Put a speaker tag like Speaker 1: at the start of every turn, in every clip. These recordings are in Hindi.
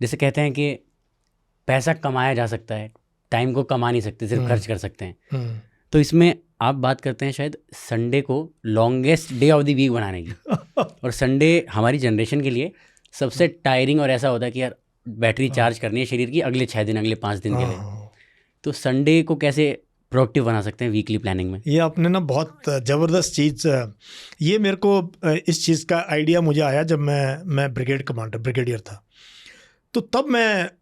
Speaker 1: जैसे कहते हैं कि पैसा कमाया जा सकता है, टाइम को कमा नहीं सकते, सिर्फ खर्च कर सकते हैं। तो इसमें आप बात करते हैं शायद संडे को longest day of the week बनाने की। और संडे हमारी जनरेशन के लिए सबसे टायरिंग और ऐसा होता है कि यार बैटरी चार्ज करनी है शरीर की अगले 6 दिन, अगले 5 दिन के लिए। तो संडे को कैसे प्रोडक्टिव बना सकते हैं वीकली प्लानिंग में?
Speaker 2: ये आपने ना बहुत ज़बरदस्त चीज़, ये मेरे को इस चीज़ का आइडिया मुझे आया जब मैं ब्रिगेडियर था। तो तब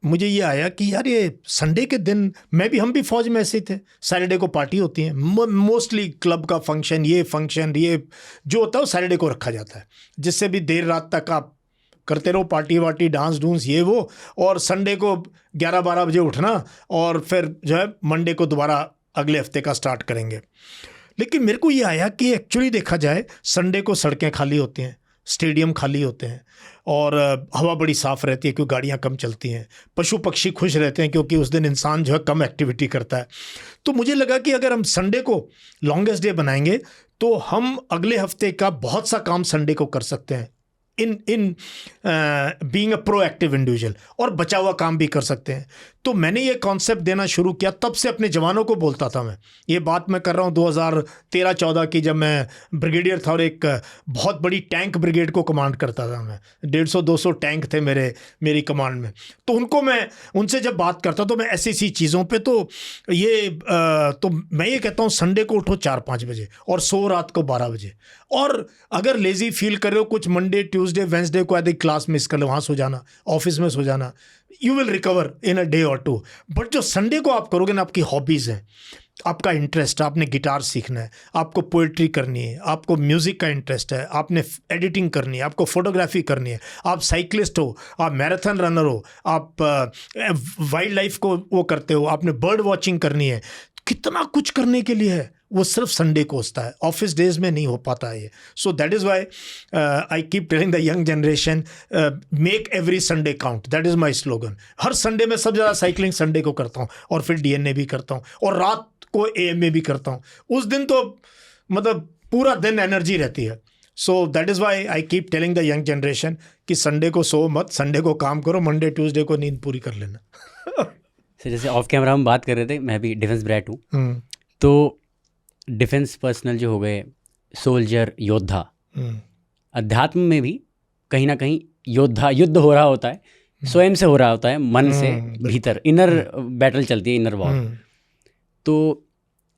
Speaker 2: मुझे ये आया कि यार ये संडे के दिन हम भी फौज में ऐसे थे, सैटरडे को पार्टी होती है, मोस्टली क्लब का फंक्शन ये जो होता है वो सैटरडे को रखा जाता है, जिससे भी देर रात तक आप करते रहो, पार्टी वार्टी, डांस डूंस ये वो, और संडे को 11-12 बजे उठना और फिर जो है मंडे को दोबारा अगले हफ्ते का स्टार्ट करेंगे। लेकिन मेरे को ये आया कि एक्चुअली देखा जाए संडे को सड़कें खाली होती हैं, स्टेडियम खाली होते हैं और हवा बड़ी साफ़ रहती है क्योंकि गाड़ियाँ कम चलती हैं, पशु पक्षी खुश रहते हैं क्योंकि उस दिन इंसान जो है कम एक्टिविटी करता है। तो मुझे लगा कि अगर हम संडे को लॉन्गेस्ट डे बनाएंगे तो हम अगले हफ्ते का बहुत सा काम संडे को कर सकते हैं, in being a proactive individual, और बचा हुआ काम भी कर सकते हैं। तो मैंने ये कॉन्सेप्ट देना शुरू किया, तब से अपने जवानों को बोलता था मैं। ये बात मैं कर रहा हूँ 2013-14 की, जब मैं ब्रिगेडियर था और एक बहुत बड़ी टैंक ब्रिगेड को कमांड करता था मैं। 150-200 टैंक थे मेरी कमांड में। तो उनसे जब बात करता तो मैं ऐसी चीज़ों पे तो मैं ये कहता हूँ संडे को उठो 4-5 बजे और सो रात को 12 बजे। और अगर लेज़ी फील कर रहे हो कुछ मंडे ट्यूसडे वेंसडे को यदि क्लास मिस कर लो, वहाँ सो जाना, ऑफिस में सो जाना, you will recover in a day और टू। बट जो संडे को आप करोगे ना, आपकी हॉबीज़ हैं, आपका इंटरेस्ट, आपने गिटार सीखना है, आपको पोइट्री करनी है, आपको म्यूज़िक का इंटरेस्ट है, आपने एडिटिंग करनी है, आपको फोटोग्राफी करनी है, आप साइकिलिस्ट हो, आप मैराथन रनर हो, आप वाइल्ड लाइफ को वो करते हो, आपने बर्ड वॉचिंग करनी है, कितना कुछ करने के लिए है, वो सिर्फ संडे को होता है, ऑफिस डेज में नहीं हो पाता है ये। So that is why I keep telling the young generation, make every Sunday count, that is my slogan. Her Sunday में सबसे ज़्यादा साइकिलिंग संडे को करता हूँ और फिर डीएनए भी करता हूँ और रात को एएमए भी करता हूँ। उस दिन तो मतलब पूरा दिन एनर्जी रहती है। So that is why I keep telling the young generation कि संडे को सो मत, संडे को काम करो, मंडे ट्यूसडे को नींद पूरी कर लेना।
Speaker 1: जैसे ऑफ कैमरा हम बात कर रहे थे, मैं भी डिफेंस ब्रैट हूँ। तो डिफेंस पर्सनल जो हो गए, सोल्जर, योद्धा, अध्यात्म में भी कहीं ना कहीं युद्ध हो रहा होता है, स्वयं से हो रहा होता है, मन से भीतर, इनर बैटल चलती है, इनर वॉर। तो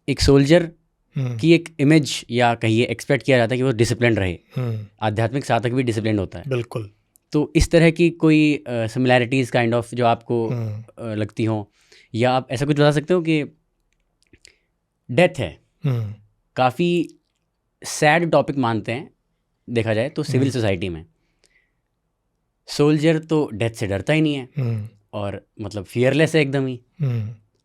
Speaker 1: एक सोल्जर की एक इमेज या कहिए एक्सपेक्ट किया जाता है कि वो डिसिप्लिन रहे, आध्यात्मिक साधक भी डिसिप्लिन होता है।
Speaker 2: बिल्कुल।
Speaker 1: तो इस तरह की कोई सिमिलैरिटीज़ काइंड ऑफ जो आपको लगती हो, या आप ऐसा कुछ बता सकते हो कि डेथ है, काफ़ी सैड टॉपिक मानते हैं देखा जाए तो सिविल सोसाइटी में। सोल्जर तो डेथ से डरता ही नहीं है और मतलब फियरलेस है एकदम ही,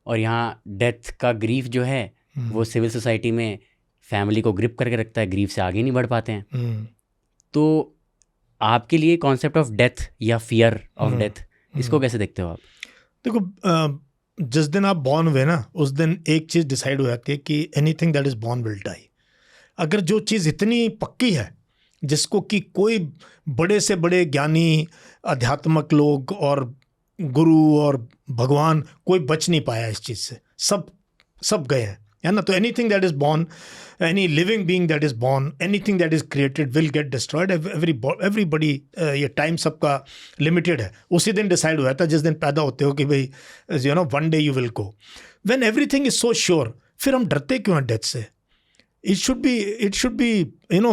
Speaker 1: और यहाँ डेथ का ग्रीफ जो है वो सिविल सोसाइटी में फैमिली को ग्रिप करके रखता है, ग्रीफ से आगे नहीं बढ़ पाते हैं। तो आपके लिए कॉन्सेप्ट ऑफ डेथ या फियर ऑफ डेथ, इसको कैसे देखते हो आप?
Speaker 2: देखो, जिस दिन आप बॉर्न हुए ना, उस दिन एक चीज़ डिसाइड हो जाती है कि anything that is born will die. अगर जो चीज़ इतनी पक्की है जिसको कि कोई बड़े से बड़े ज्ञानी, आध्यात्मिक लोग और गुरु और भगवान कोई बच नहीं पाया इस चीज़ से, सब गए हैं, है ना। तो anything that is born, any living being that is born, anything that is created will get destroyed. Everybody, ये टाइम सबका लिमिटेड है। उसी दिन डिसाइड हुआ था जिस दिन पैदा होते हो कि भाई you know one day you will go. When everything is so sure, फिर हम डरते क्यों हैं डेथ से? It should be you know,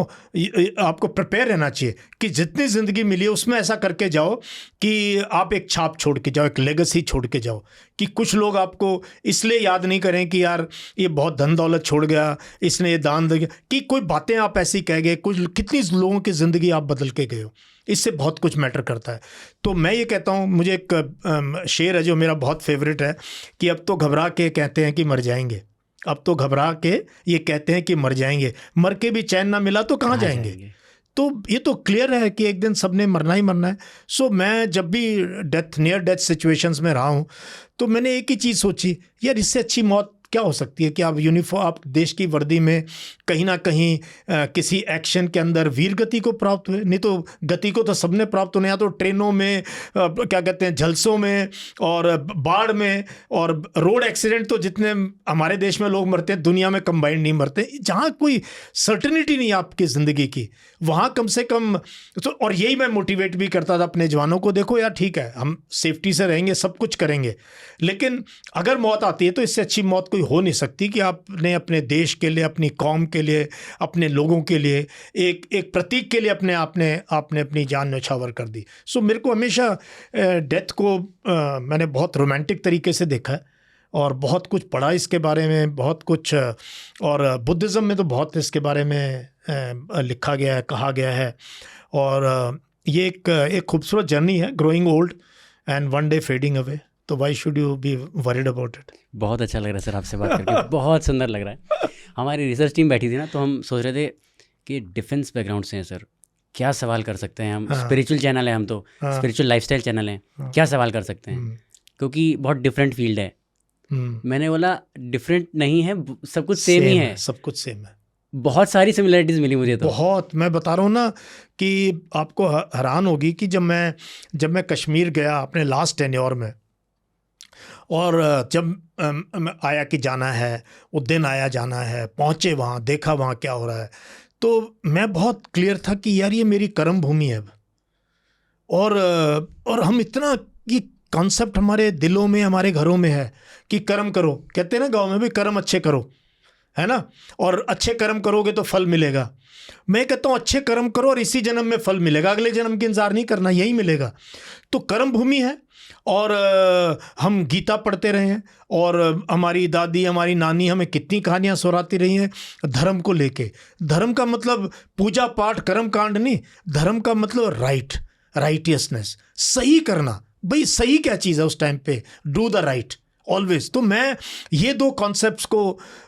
Speaker 2: आपको प्रिपेयर रहना चाहिए कि जितनी ज़िंदगी मिली है उसमें ऐसा करके जाओ कि आप एक छाप छोड़ के जाओ, एक लेगेसी छोड़ के जाओ, कि कुछ लोग आपको इसलिए याद नहीं करें कि यार ये बहुत धन दौलत छोड़ गया, इसने ये दान दे गया, कि कोई बातें आप ऐसी कह गए, कितनी लोगों की ज़िंदगी आप बदल के गए हो, इससे बहुत कुछ मैटर करता है। तो मैं ये कहता हूँ, मुझे एक शेर है जो मेरा बहुत फेवरेट है कि अब तो घबरा के कहते हैं कि मर जाएंगे, अब तो घबरा के ये कहते हैं कि मर जाएंगे, मर के भी चैन ना मिला तो कहाँ जाएंगे? तो ये तो क्लियर है कि एक दिन सबने मरना ही मरना है। सो मैं जब भी नियर डेथ सिचुएशंस में रहा हूँ तो मैंने एक ही चीज़ सोची, यार इससे अच्छी मौत क्या हो सकती है कि आप आप देश की वर्दी में कहीं ना कहीं किसी एक्शन के अंदर वीर गति को प्राप्त हुए। नहीं तो गति को तो सबने प्राप्त होने, या तो ट्रेनों में क्या कहते हैं झलसों में और बाढ़ में, और रोड एक्सीडेंट तो जितने हमारे देश में लोग मरते हैं दुनिया में कंबाइंड नहीं मरते। जहाँ कोई सर्टेनिटी नहीं आपकी ज़िंदगी की, वहाँ कम से कम तो, और यही मैं मोटिवेट भी करता था अपने जवानों को, देखो यार ठीक है हम सेफ्टी से रहेंगे, सब कुछ करेंगे, लेकिन अगर मौत आती है तो इससे अच्छी मौत कोई हो नहीं सकती कि आपने अपने देश के लिए, अपनी कौम के लिए, अपने लोगों के लिए, एक प्रतीक के लिए आपने अपनी जान न्यौछावर कर दी। सो मेरे को हमेशा डेथ को मैंने बहुत रोमांटिक तरीके से देखा है और बहुत कुछ पढ़ा इसके बारे में, बहुत कुछ, और बुद्धिज़्म में तो बहुत इसके बारे में लिखा गया है, कहा गया है। और ये एक खूबसूरत जर्नी है, growing old and one day fading away, तो why should you be worried about it.
Speaker 1: बहुत अच्छा लग रहा है सर आपसे बात करके, बहुत सुंदर लग रहा है। हमारी रिसर्च टीम बैठी थी ना, तो हम सोच रहे थे कि डिफेंस बैकग्राउंड से हैं सर, क्या सवाल कर सकते हैं हम। स्पिरिचुअल चैनल है, हम तो स्पिरिचुअल लाइफस्टाइल चैनल है, क्या सवाल कर सकते हैं, क्योंकि बहुत डिफरेंट फील्ड है। मैंने बोला डिफरेंट नहीं है, सब कुछ सेम ही है,
Speaker 2: सब कुछ सेम है।
Speaker 1: बहुत सारी सिमिलरिटीज़ मिली मुझे तो, बहुत।
Speaker 2: मैं बता रहा हूँ ना कि आपको हैरान होगी कि जब मैं कश्मीर गया अपने लास्ट टेन्योर में, और जब आया कि जाना है, वो दिन आया जाना है, पहुँचे वहाँ, देखा वहाँ क्या हो रहा है, तो मैं बहुत क्लियर था कि यार ये मेरी कर्म भूमि है। और हम इतना, ये कॉन्सेप्ट हमारे दिलों में, हमारे घरों में है कि कर्म करो, कहते हैं ना गाँव में भी, कर्म अच्छे करो, है ना, और अच्छे कर्म करोगे तो फल मिलेगा। मैं कहता हूँ अच्छे कर्म करो और इसी जन्म में फल मिलेगा, अगले जन्म की इंतजार नहीं करना, यही मिलेगा। तो कर्म भूमि है। और हम गीता पढ़ते रहे हैं, और हमारी दादी, हमारी नानी हमें कितनी कहानियाँ सुनाती रही हैं धर्म को लेके। धर्म का मतलब पूजा पाठ, कर्म कांड नहीं, धर्म का मतलब राइटियसनेस, सही करना। भाई सही क्या चीज़ है उस टाइम पे, डू द राइट ऑलवेज। तो मैं ये दो कॉन्सेप्ट्स को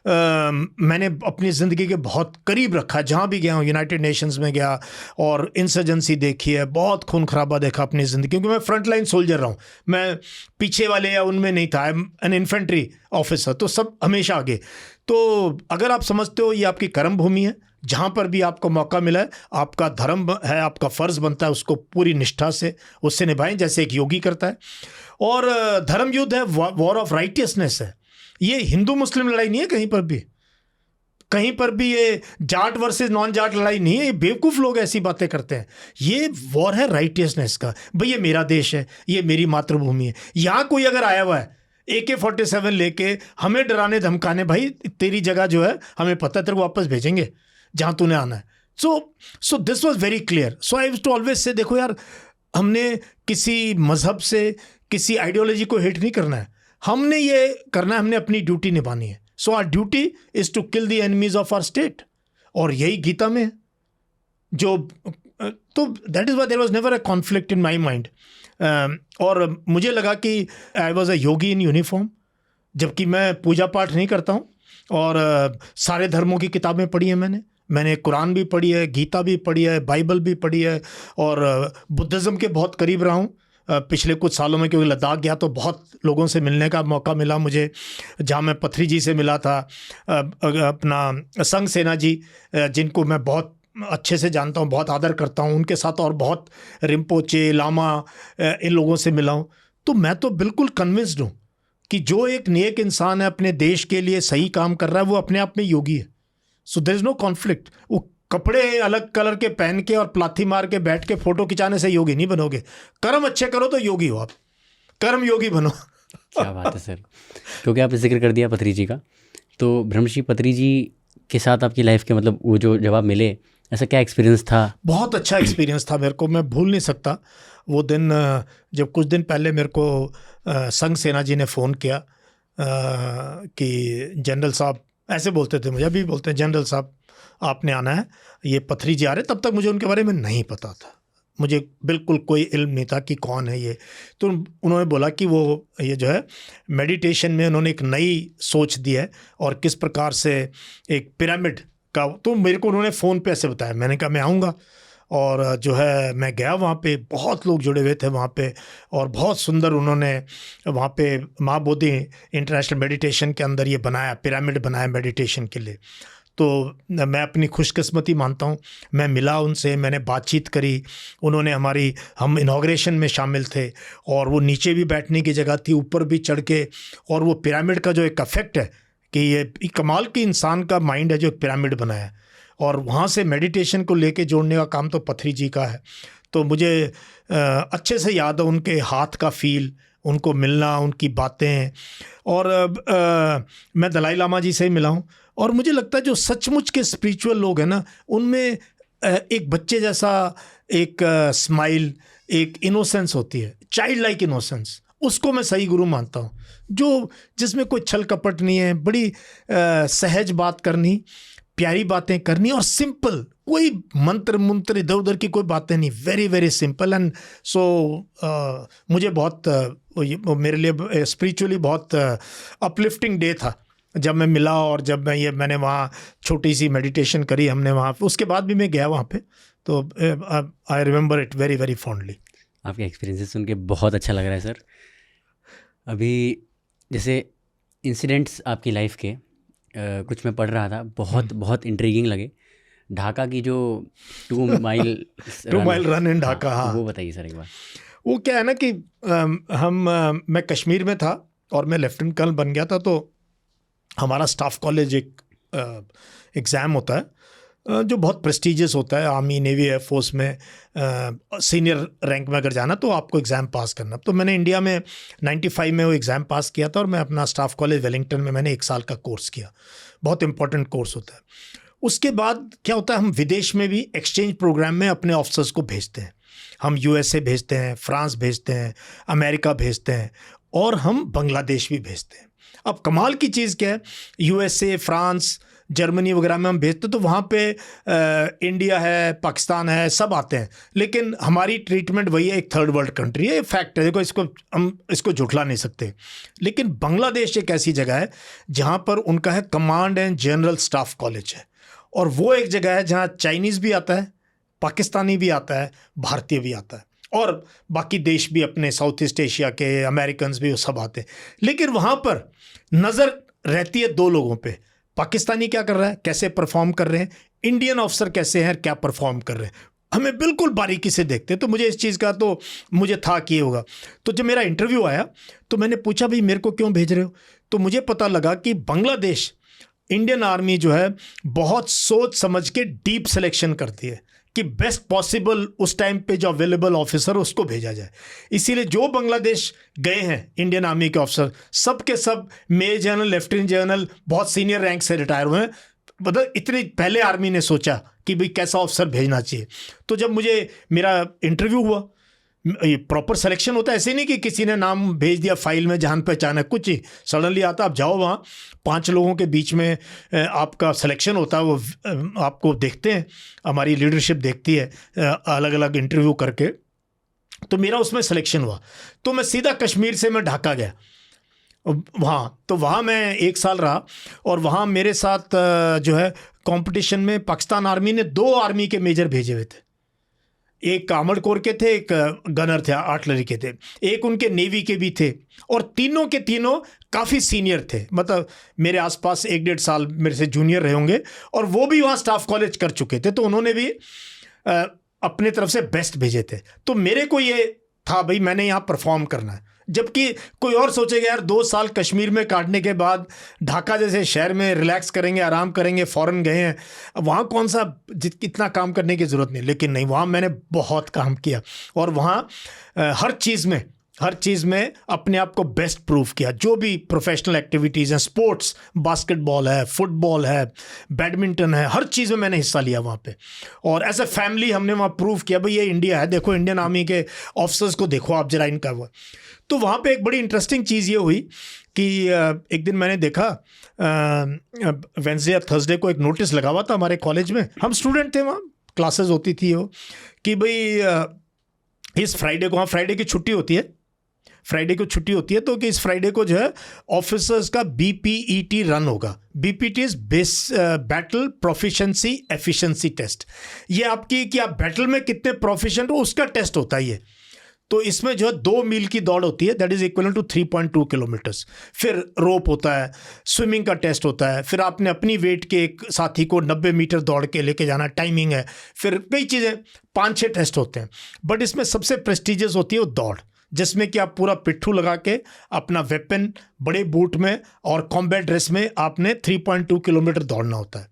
Speaker 2: मैंने अपनी ज़िंदगी के बहुत करीब रखा। जहाँ भी गया हूँ, यूनाइटेड नेशंस में गया और इंसर्जेंसी देखी है, बहुत खून खराबा देखा अपनी ज़िंदगी, क्योंकि मैं फ्रंट लाइन सोल्जर रहा हूँ, मैं पीछे वाले या उनमें नहीं था, I am an infantry officer, तो सब हमेशा आगे। तो अगर आप समझते हो ये आपकी कर्म भूमि है, जहाँ पर भी आपको मौका मिला है, आपका धर्म है, आपका फ़र्ज़ बनता है उसको पूरी निष्ठा से उससे निभाएं, जैसे एक योगी करता है। और धर्म युद्ध है, वॉर ऑफ राइटियसनेस है। ये हिंदू मुस्लिम लड़ाई नहीं है, कहीं पर भी ये जाट वर्सेस नॉन जाट लड़ाई नहीं है। ये बेवकूफ़ लोग ऐसी बातें करते हैं। ये वॉर है राइटियसनेस का। भाई ये मेरा देश है, ये मेरी मातृभूमि है। यहाँ कोई अगर आया हुआ है AK-47 लेके हमें डराने धमकाने, भाई तेरी जगह जो है हमें पता है, तेरे को वापस भेजेंगे जहाँ तूने आना है। So this was very clear. So I used to always say, देखो यार, हमने किसी मजहब से, किसी आइडियोलॉजी को हिट नहीं करना है, हमने ये करना है, हमने अपनी ड्यूटी निभानी है। So our duty is to kill the enemies of our state, और यही गीता में है। तो that is why there was never a conflict in my mind. और मुझे लगा कि I was a Yogi in uniform, जबकि मैं पूजा पाठ नहीं करता हूँ। और सारे धर्मों की किताबें पढ़ी हैं मैंने कुरान भी पढ़ी है, गीता भी पढ़ी है, बाइबल भी पढ़ी है, और बुद्धिज़्म के बहुत करीब रहा हूँ पिछले कुछ सालों में, क्योंकि लद्दाख गया तो बहुत लोगों से मिलने का मौका मिला मुझे, जहाँ मैं पथरी जी से मिला था, अपना संग सेना जी, जिनको मैं बहुत अच्छे से जानता हूँ, बहुत आदर करता हूँ, उनके साथ और बहुत रिम्पोचे, लामा, इन लोगों से मिला हूँ। तो मैं तो बिल्कुल कन्विंस्ड हूँ कि जो एक नेक इंसान है, अपने देश के लिए सही काम कर रहा है, वो अपने आप में योगी है। So there is no conflict. वो कपड़े अलग कलर के पहन के और प्लाथी मार के बैठ के फोटो खिंचाने से योगी नहीं बनोगे। कर्म अच्छे करो तो योगी हो, आप कर्म योगी बनो।
Speaker 1: क्या बात है सर। क्योंकि आपने जिक्र कर दिया पथरी जी का, तो ब्रह्मश्री पथरी जी के साथ आपकी लाइफ के, मतलब वो जो जब आप मिले, ऐसा क्या एक्सपीरियंस था? बहुत
Speaker 2: अच्छा एक्सपीरियंस था मेरे को, मैं भूल नहीं सकता वो दिन। जब कुछ दिन पहले मेरे को संग सेना जी ने फ़ोन किया कि जनरल साहब, ऐसे बोलते थे मुझे, अभी बोलते हैं, जनरल साहब आपने आना है, ये पथरी जी आ रहे। तब तक मुझे उनके बारे में नहीं पता था, मुझे बिल्कुल कोई इल्म नहीं था कि कौन है ये। तो उन्होंने बोला कि वो ये जो है मेडिटेशन में उन्होंने एक नई सोच दी है, और किस प्रकार से एक पिरामिड का, तो मेरे को उन्होंने फ़ोन पे ऐसे बताया। मैंने कहा मैं आऊँगा, और जो है मैं गया वहाँ पे, बहुत लोग जुड़े हुए थे वहाँ पे, और बहुत सुंदर उन्होंने वहाँ पे माँ बोधि इंटरनेशनल मेडिटेशन के अंदर ये बनाया, पिरामिड बनाया मेडिटेशन के लिए। तो मैं अपनी खुशकिस्मती मानता हूँ, मैं मिला उनसे, मैंने बातचीत करी, उन्होंने हम इनॉग्रेशन में शामिल थे, और वो नीचे भी बैठने की जगह थी, ऊपर भी चढ़ के, और वो पिरामिड का जो एक इफेक्ट है कि ये कमाल की इंसान का माइंड है जो एक पिरामिड बनाया है, और वहाँ से मेडिटेशन को लेके जोड़ने का काम तो पथरी जी का है। तो मुझे अच्छे से याद है उनके हाथ का फील, उनको मिलना, उनकी बातें, और मैं दलाई लामा जी से ही मिला हूँ, और मुझे लगता है जो सचमुच के स्पिरिचुअल लोग हैं ना, उनमें एक बच्चे जैसा एक स्माइल, एक इनोसेंस होती है, चाइल्ड लाइक इनोसेंस, उसको मैं सही गुरु मानता हूँ, जिसमें कोई छल कपट नहीं है, बड़ी सहज बात करनी, प्यारी बातें करनी, और सिंपल, कोई मंत्र इधर उधर की कोई बातें नहीं, very very simple. And so मुझे बहुत मेरे लिए स्पिरिचुअली बहुत अपलिफ्टिंग डे था जब मैं मिला, और जब मैंने वहाँ छोटी सी मेडिटेशन करी हमने वहाँ पे, उसके बाद भी मैं गया वहाँ पे, तो I remember it very very fondly.
Speaker 1: आपके एक्सपीरियंसेस सुन के बहुत अच्छा लग रहा है सर। अभी जैसे इंसिडेंट्स आपकी लाइफ के कुछ मैं पढ़ रहा था, बहुत इंट्रीगिंग लगे। ढाका की जो 2 माइल
Speaker 2: रन इन ढाका, हाँ,
Speaker 1: वो बताइए सर एक बार।
Speaker 2: वो क्या है ना कि मैं कश्मीर में था और मैं लेफ्टिनेंट कर्नल बन गया था, तो हमारा स्टाफ कॉलेज एक एग्ज़ाम होता है जो बहुत प्रेस्टिजियस होता है, आर्मी, नेवी, एयरफोर्स में सीनियर रैंक में अगर जाना तो आपको एग्ज़ाम पास करना। तो मैंने इंडिया में 95 में वो एग्ज़ाम पास किया था, और मैं अपना स्टाफ कॉलेज वेलिंगटन में मैंने 1 साल का कोर्स किया, बहुत इंपॉर्टेंट कोर्स होता है। उसके बाद क्या होता है, हम विदेश में भी एक्सचेंज प्रोग्राम में अपने ऑफिसर्स को भेजते हैं। हम USA भेजते हैं, फ्रांस भेजते हैं, अमेरिका भेजते हैं, और हम बांग्लादेश भी भेजते हैं। अब कमाल की चीज़ क्या है, USA, फ्रांस, जर्मनी वगैरह में हम भेजते तो वहाँ पे इंडिया है, पाकिस्तान है, सब आते हैं, लेकिन हमारी ट्रीटमेंट वही है, एक थर्ड वर्ल्ड कंट्री है, ये फैक्ट है, देखो हम इसको झुठला नहीं सकते। लेकिन बांग्लादेश एक ऐसी जगह है जहाँ पर उनका है command and general staff college है, और वो एक जगह है जहाँ चाइनीज़ भी आता है, पाकिस्तानी भी आता है, भारतीय भी आता है, और बाकी देश भी अपने साउथ ईस्ट एशिया के, अमेरिकन्स भी, वो सब आते हैं। लेकिन वहाँ पर नज़र रहती है 2 लोगों पे, पाकिस्तानी क्या कर रहा है, कैसे परफॉर्म कर रहे हैं, इंडियन ऑफिसर कैसे हैं, क्या परफॉर्म कर रहे हैं, हमें बिल्कुल बारीकी से देखते। तो मुझे इस चीज़ का तो मुझे था कि ये होगा। तो जब मेरा इंटरव्यू आया तो मैंने पूछा, भाई मेरे को क्यों भेज रहे हो? तो मुझे पता लगा कि बांग्लादेश, इंडियन आर्मी जो है बहुत सोच समझ के डीप सिलेक्शन करती है कि बेस्ट पॉसिबल उस टाइम पे जो अवेलेबल ऑफिसर उसको भेजा जाए। इसीलिए जो बांग्लादेश गए हैं इंडियन आर्मी के ऑफिसर, सब के सब मेजर जनरल, लेफ्टिनेंट जनरल, बहुत सीनियर रैंक से रिटायर हुए हैं। मतलब इतनी पहले आर्मी ने सोचा कि भाई कैसा ऑफिसर भेजना चाहिए। तो जब मुझे मेरा इंटरव्यू हुआ, ये प्रॉपर सिलेक्शन होता है, ऐसे नहीं कि किसी ने नाम भेज दिया फाइल में जान पहचान है, कुछ ही सडनली आता। आप जाओ वहाँ, 5 लोगों के बीच में आपका सिलेक्शन होता है, वो आपको देखते हैं, हमारी लीडरशिप देखती है अलग अलग इंटरव्यू करके। तो मेरा उसमें सिलेक्शन हुआ, तो मैं सीधा कश्मीर से मैं ढाका गया वहाँ। तो वहाँ मैं 1 साल रहा, और वहाँ मेरे साथ जो है कंपटीशन में पाकिस्तान आर्मी ने 2 आर्मी के मेजर भेजे हुए थे, एक आर्मर्ड कोर के थे, एक गनर थे, आर्टिलरी के थे, एक उनके नेवी के भी थे, और तीनों के तीनों काफ़ी सीनियर थे, मतलब मेरे आसपास 1-1.5 साल मेरे से जूनियर रहे होंगे, और वो भी वहाँ स्टाफ कॉलेज कर चुके थे, तो उन्होंने भी अपने तरफ से बेस्ट भेजे थे। तो मेरे को ये था भाई मैंने यहाँ परफॉर्म करना है। जबकि कोई और सोचेगा यार 2 साल कश्मीर में काटने के बाद ढाका जैसे शहर में रिलैक्स करेंगे, आराम करेंगे, फ़ौरन गए हैं, वहाँ कौन सा कितना काम करने की ज़रूरत नहीं। लेकिन नहीं, वहाँ मैंने बहुत काम किया, और वहाँ हर चीज़ में अपने आप को बेस्ट प्रूव किया। जो भी प्रोफेशनल एक्टिविटीज़ हैं, स्पोर्ट्स, बास्केटबॉल है, फुटबॉल है, बैडमिंटन है, हर चीज़ में मैंने हिस्सा लिया वहाँ पे। और एज ए फैमिली हमने वहाँ प्रूव किया भाई ये इंडिया है, देखो इंडियन आर्मी के ऑफिसर्स को देखो आप जरा इनका हुआ। तो वहाँ पे एक बड़ी इंटरेस्टिंग चीज़ ये हुई कि एक दिन मैंने देखा वेडनेसडे या थर्सडे को एक नोटिस लगा हुआ था हमारे कॉलेज में, हम स्टूडेंट थे, वहाँ क्लासेस होती थी वो, कि भाई इस फ्राइडे को, वहाँ फ्राइडे की छुट्टी होती है, फ्राइडे को छुट्टी होती है, तो कि इस फ्राइडे को जो है ऑफिसर्स का BPET रन होगा। BPET is battle proficiency efficiency test. ये आपकी कि आप बैटल में कितने प्रोफिशिएंट हो उसका टेस्ट होता है ये। तो इसमें जो है 2 मील की दौड़ होती है, that is equal to 3.2 kilometres. फिर रोप होता है, स्विमिंग का टेस्ट होता है, फिर आपने अपनी वेट के एक साथी को 90 मीटर दौड़ के लेके जाना, टाइमिंग है, फिर कई चीज़ें 5-6 टेस्ट होते हैं। बट इसमें सबसे प्रेस्टिजियस होती है वो दौड़, जिसमें कि आप पूरा पिट्ठू लगा के अपना वेपन बड़े बूट में और कॉम्बैट ड्रेस में आपने 3.2 किलोमीटर दौड़ना होता है।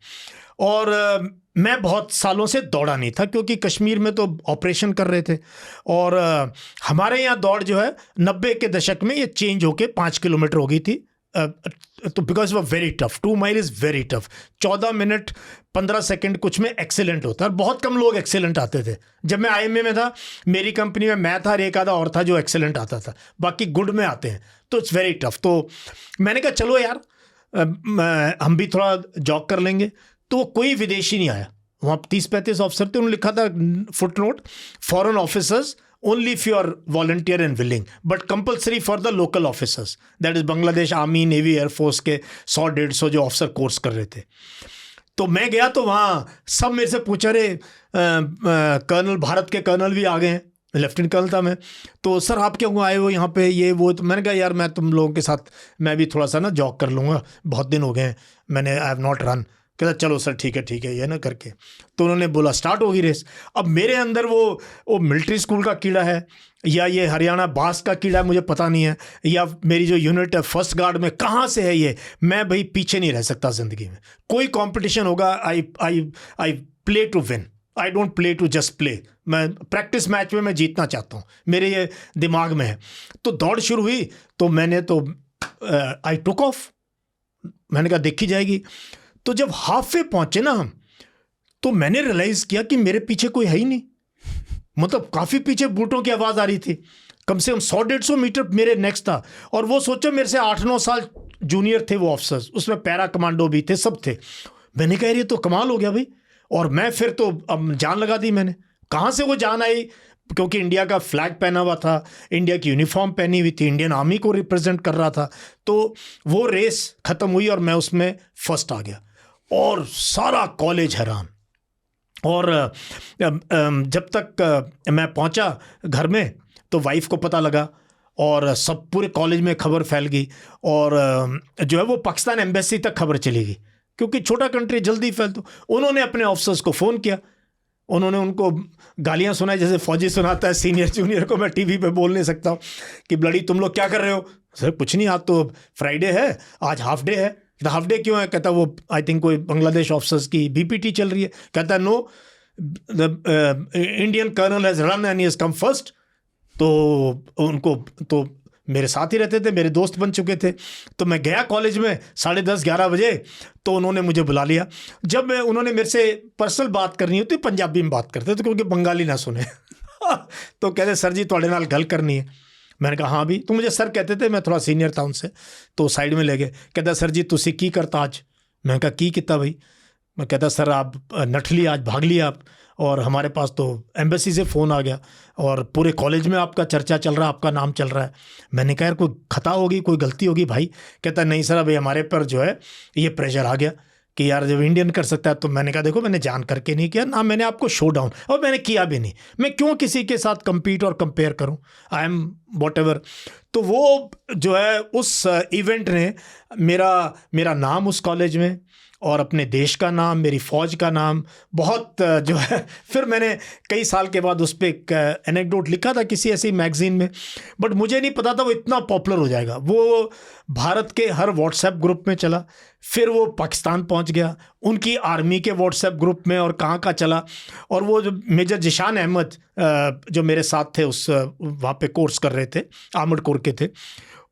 Speaker 2: और मैं बहुत सालों से दौड़ा नहीं था, क्योंकि कश्मीर में तो ऑपरेशन कर रहे थे, और हमारे यहाँ दौड़ जो है 90 के दशक में ये चेंज होके 5 किलोमीटर हो गई थी। तो बिकॉज वो very tough, 2 mile is very tough. 14 minute 15 second कुछ में एक्सेलेंट होता है, और बहुत कम लोग एक्सेलेंट आते थे। जब मैं IMA में था, मेरी कंपनी में मैं था और एक आधा और था जो एक्सेलेंट आता था, बाकी गुड में आते हैं, तो इट्स वेरी टफ। तो मैंने कहा चलो यार हम भी थोड़ा जॉग कर लेंगे। तो कोई विदेशी नहीं आया, वहाँ 30-35 ऑफिसर थे, उन्होंने लिखा था footnote, foreign officers only if you are volunteer and willing, but compulsory for the local officers, that is Bangladesh army, navy, air force के 100-150 जो ऑफिसर कोर्स कर रहे थे। तो मैं गया तो वहाँ सब मेरे से पूछा रहे, कर्नल, भारत के कर्नल भी आ गए हैं, लेफ्टिनेंट कर्नल था मैं, तो सर आप क्यों आए हो यहाँ पे, ये वो। तो मैंने कहा यार मैं तुम लोगों के साथ मैं भी थोड़ा सा ना जॉग कर लूँगा, बहुत दिन हो गए हैं, मैंने आई हैव नॉट रन। कहता चलो सर ठीक है ये ना करके। तो उन्होंने बोला स्टार्ट होगी रेस। अब मेरे अंदर वो मिलिट्री स्कूल का कीड़ा है या ये हरियाणा बास का कीड़ा है, मुझे पता नहीं है, या मेरी जो यूनिट है फर्स्ट गार्ड में कहाँ से है ये। मैं भाई पीछे नहीं रह सकता ज़िंदगी में, कोई कंपटीशन होगा I play to win, I don't play to just play. मैं प्रैक्टिस मैच में मैं जीतना चाहता हूँ, मेरे ये दिमाग में है। तो दौड़ शुरू हुई तो मैंने तो आई टुक ऑफ, मैंने कहा देखी जाएगी। तो जब हाफ वे पहुंचे ना हम, तो मैंने रियलाइज किया कि मेरे पीछे कोई है ही नहीं, मतलब काफ़ी पीछे बूटों की आवाज़ आ रही थी, कम से कम 100-150 मीटर मेरे नेक्स्ट था। और वो सोचो मेरे से 8-9 साल जूनियर थे वो ऑफिसर्स, उसमें पैरा कमांडो भी थे, सब थे। मैंने कहा ये तो कमाल हो गया भाई। और मैं फिर तो अब जान लगा दी मैंने, कहाँ से वो जान आई, क्योंकि इंडिया का फ्लैग पहना हुआ था, इंडिया की यूनिफॉर्म पहनी हुई थी, इंडियन आर्मी को रिप्रेजेंट कर रहा था। तो वो रेस ख़त्म हुई और मैं उसमें फर्स्ट आ गया, और सारा कॉलेज हैरान। और जब तक मैं पहुंचा घर में तो वाइफ को पता लगा, और सब पूरे कॉलेज में खबर फैल गई, और जो है वो पाकिस्तान एम्बेसी तक खबर चली गई, क्योंकि छोटा कंट्री जल्दी फैल। तो उन्होंने अपने ऑफिसर्स को फ़ोन किया, उन्होंने उनको गालियाँ सुनाई जैसे फौजी सुनाता है सीनियर जूनियर को। मैं टीवी पे बोल नहीं सकता हूँ कि ब्लडी तुम लोग क्या कर रहे हो। सर कुछ नहीं, आज तो फ्राइडे है, आज हाफ डे है। हाफ डे क्यों है? कहता वो आई थिंक कोई बांग्लादेश ऑफिसर्स की BPT चल रही है। कहता no, the Indian colonel has run and he has come first. तो उनको तो मेरे साथ ही रहते थे, मेरे दोस्त बन चुके थे। तो मैं गया कॉलेज में 10:30-11 बजे, तो उन्होंने मुझे बुला लिया। जब उन्होंने मेरे से पर्सनल बात करनी होती पंजाबी में बात करते थे, क्योंकि बंगाली ना सुने। तो कहते सर जी तुहाडे नाल गल करनी है। मैंने कहा हाँ भी। तो मुझे सर कहते थे, मैं थोड़ा सीनियर था उनसे, तो साइड में ले गए। कहता सर जी तुसी की करता आज? मैं कहा की किता भाई? मैं कहता सर आप नठली आज भाग लिया आप, और हमारे पास तो एम्बेसी से फ़ोन आ गया और पूरे कॉलेज में आपका चर्चा चल रहा है, आपका नाम चल रहा है। मैंने कहा यार कोई खता होगी, कोई गलती होगी भाई। कहता नहीं सर अभी हमारे पर जो है ये प्रेशर आ गया कि यार जब इंडियन कर सकता है। तो मैंने कहा देखो मैंने जान करके नहीं किया ना, मैंने आपको शो डाउन, और मैंने किया भी नहीं। मैं क्यों किसी के साथ कम्पीट और कंपेयर करूं? I am what ever. तो वो जो है उस इवेंट ने मेरा नाम उस कॉलेज में और अपने देश का नाम, मेरी फ़ौज का नाम बहुत जो है। फिर मैंने कई साल के बाद उस पर एक एनेक्डोट लिखा था किसी ऐसी मैगज़ीन में, बट मुझे नहीं पता था वो इतना पॉपुलर हो जाएगा। वो भारत के हर व्हाट्सएप ग्रुप में चला, फिर वो पाकिस्तान पहुंच गया उनकी आर्मी के व्हाट्सएप ग्रुप में, और कहाँ का चला। और वो जो मेजर जिशान अहमद जो मेरे साथ थे उस वहाँ पे कोर्स कर रहे थे, आर्मर्ड कोर के थे,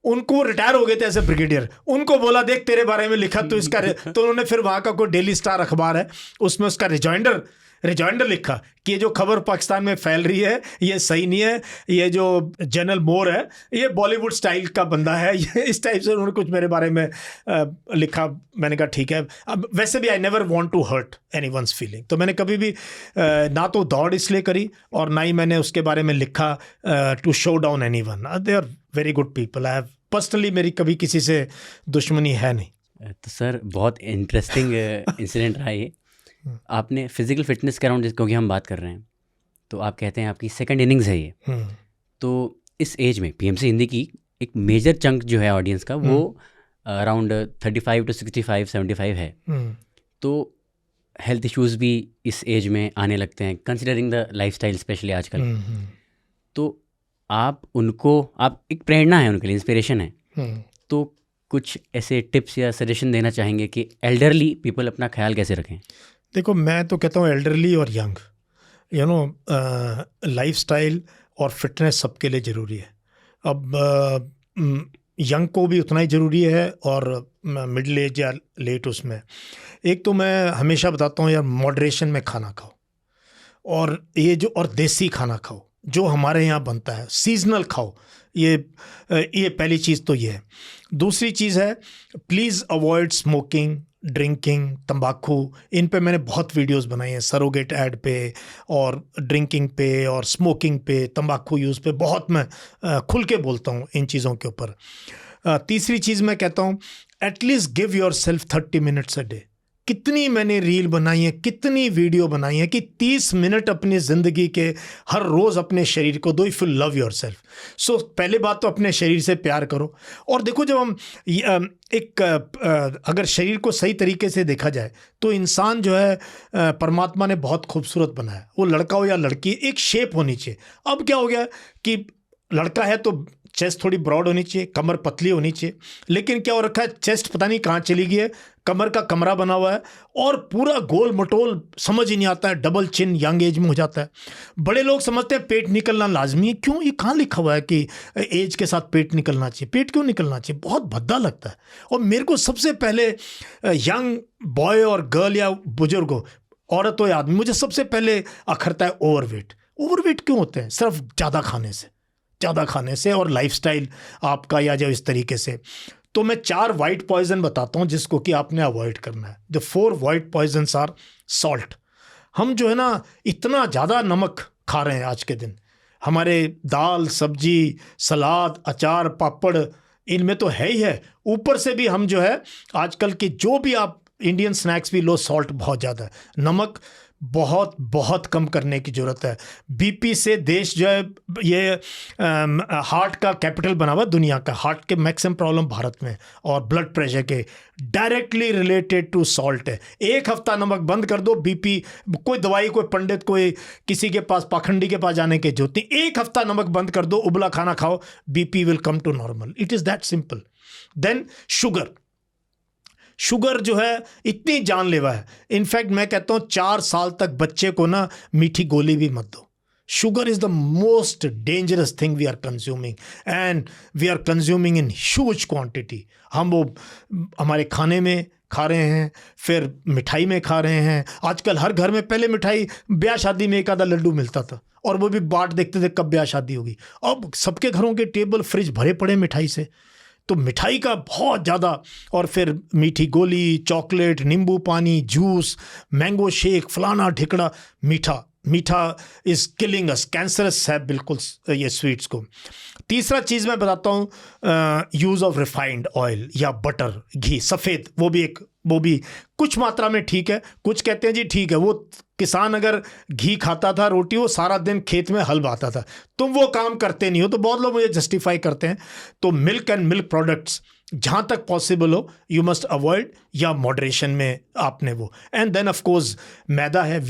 Speaker 2: उनको रिटायर हो गए थे एज ए ब्रिगेडियर। उनको बोला देख तेरे बारे में लिखा तो इसका तो उन्होंने फिर वहाँ का कोई डेली स्टार अखबार है उसमें उसका रिजॉइंडर रिजॉइंडर लिखा कि ये जो खबर पाकिस्तान में फैल रही है ये सही नहीं है, ये जो जनरल मोर है ये बॉलीवुड स्टाइल का बंदा है, ये इस टाइप से उन्होंने कुछ मेरे बारे में लिखा। मैंने कहा ठीक है। अब वैसे भी I never want to hurt anyone's feeling, तो मैंने कभी भी ना तो दौड़ इसलिए करी और ना ही मैंने उसके बारे में लिखा to show down anyone. They are very good people. I have personally मेरी कभी किसी से दुश्मनी है नहीं।
Speaker 1: तो सर बहुत इंटरेस्टिंग इंसिडेंट रहा ये। आपने फिजिकल फिटनेस के अराउंड क्योंकि हम बात कर रहे हैं, तो आप कहते हैं आपकी सेकंड इनिंग्स है ये। तो इस एज में पीएमसी हिंदी की एक मेजर चंक जो है ऑडियंस का वो अराउंड 35 to 65 75 है। तो हेल्थ इश्यूज भी इस एज में आने लगते हैं, कंसिडरिंग द लाइफस्टाइल स्पेशली आजकल। तो आप एक प्रेरणा है उनके लिए, इंस्पिरेशन है। तो कुछ ऐसे टिप्स या सजेशन देना चाहेंगे कि एल्डरली पीपल अपना ख्याल कैसे रखें?
Speaker 2: देखो मैं तो कहता हूँ एल्डरली और यंग, यू नो, लाइफस्टाइल और फिटनेस सबके लिए ज़रूरी है। अब यंग को भी उतना ही ज़रूरी है और मिडिल एज या लेट उसमें। एक तो मैं हमेशा बताता हूँ यार, मॉडरेशन में खाना खाओ, और ये जो और देसी खाना खाओ जो हमारे यहाँ बनता है, सीजनल खाओ। ये पहली चीज़ तो ये है। दूसरी चीज़ है प्लीज़ अवॉइड स्मोकिंग, ड्रिंकिंग, तंबाकू। इन पे मैंने बहुत वीडियोस बनाई हैं, सरोगेट ऐड पे और ड्रिंकिंग पे और स्मोकिंग पे, तंबाकू यूज़ पे बहुत मैं खुल के बोलता हूँ इन चीज़ों के ऊपर। तीसरी चीज़ मैं कहता हूँ at least give your self 30 minutes a day. कितनी मैंने रील बनाई है, कितनी वीडियो बनाई है कि 30 मिनट अपनी ज़िंदगी के हर रोज़ अपने शरीर को दो, if you love yourself. So पहले बात तो अपने शरीर से प्यार करो। और देखो जब हम अगर शरीर को सही तरीके से देखा जाए तो इंसान जो है परमात्मा ने बहुत खूबसूरत बनाया। वो लड़का हो या लड़की, एक शेप होनी चाहिए। अब क्या हो गया कि लड़का है तो चेस्ट थोड़ी ब्रॉड होनी चाहिए, कमर पतली होनी चाहिए, लेकिन क्या हो रखा है, चेस्ट पता नहीं कहाँ चली गई है, कमर का कमरा बना हुआ है और पूरा गोल मटोल, समझ ही नहीं आता है। डबल चिन यंग एज में हो जाता है। बड़े लोग समझते हैं पेट निकलना लाजमी है। क्यों? ये कहाँ लिखा हुआ है कि एज के साथ पेट निकलना चाहिए? पेट क्यों निकलना चाहिए? बहुत भद्दा लगता है। और मेरे को सबसे पहले यंग बॉय और गर्ल या बुजुर्ग हो, औरत हो या आदमी, मुझे सबसे पहले अखरता है ओवरवेट। ओवरवेट क्यों होते हैं? सिर्फ ज़्यादा खाने से और लाइफस्टाइल आपका या जो इस तरीके से। तो मैं 4 वाइट पॉइजन बताता हूँ जिसको कि आपने अवॉइड करना है। The 4 white poisons are salt. हम जो है ना इतना ज़्यादा नमक खा रहे हैं आज के दिन। हमारे दाल, सब्जी, सलाद, अचार, पापड़, इनमें तो है ही है। ऊपर से भी हम जो है आजकल की जो भी आप इंडियन स्नैक्स भी लो, सॉल्ट बहुत ज़्यादा है। नमक बहुत बहुत कम करने की ज़रूरत है। बीपी से देश जो है ये हार्ट का कैपिटल बना हुआ दुनिया का। हार्ट के मैक्सिमम प्रॉब्लम भारत में और ब्लड प्रेशर के डायरेक्टली रिलेटेड टू सॉल्ट है। एक हफ्ता नमक बंद कर दो, बीपी, कोई दवाई, कोई पंडित, कोई किसी के पास, पाखंडी के पास जाने की जरूरत नहीं। एक हफ्ता नमक बंद कर दो, उबला खाना खाओ, BP will come to normal. It is that simple. Then sugar जो है इतनी जानलेवा है। इनफैक्ट मैं कहता हूँ 4 साल तक बच्चे को ना मीठी गोली भी मत दो। Sugar is the most dangerous thing we are consuming, and we are consuming in huge quantity. हम वो हमारे खाने में खा रहे हैं, फिर मिठाई में खा रहे हैं। आजकल हर घर में, पहले मिठाई ब्याह शादी में एक आधा लड्डू मिलता था और वो भी बाट देखते थे कब ब्याह शादी होगी। अब सबके घरों के टेबल, फ्रिज भरे पड़े मिठाई से। तो मिठाई का बहुत ज़्यादा, और फिर मीठी गोली, चॉकलेट, नींबू पानी, जूस, मैंगो शेक, फलाना ढिकड़ा। मीठा इज़ किलिंग अस, कैंसरस है बिल्कुल ये स्वीट्स को। तीसरा चीज़ मैं बताता हूँ, यूज़ ऑफ रिफाइंड ऑयल या बटर, घी, सफ़ेद, वो भी कुछ मात्रा में ठीक है। कुछ कहते हैं जी ठीक है, वो किसान अगर घी खाता था, रोटी, वो सारा दिन खेत में हल बाता था, तुम वो काम करते नहीं हो। तो बहुत लोग मुझे जस्टिफाई करते हैं। तो मिल्क एंड मिल्क प्रोडक्ट्स जहाँ तक पॉसिबल हो यू मस्ट अवॉइड, या मॉडरेशन में आपने वो। एंड देन ऑफ कोर्स मैदा है,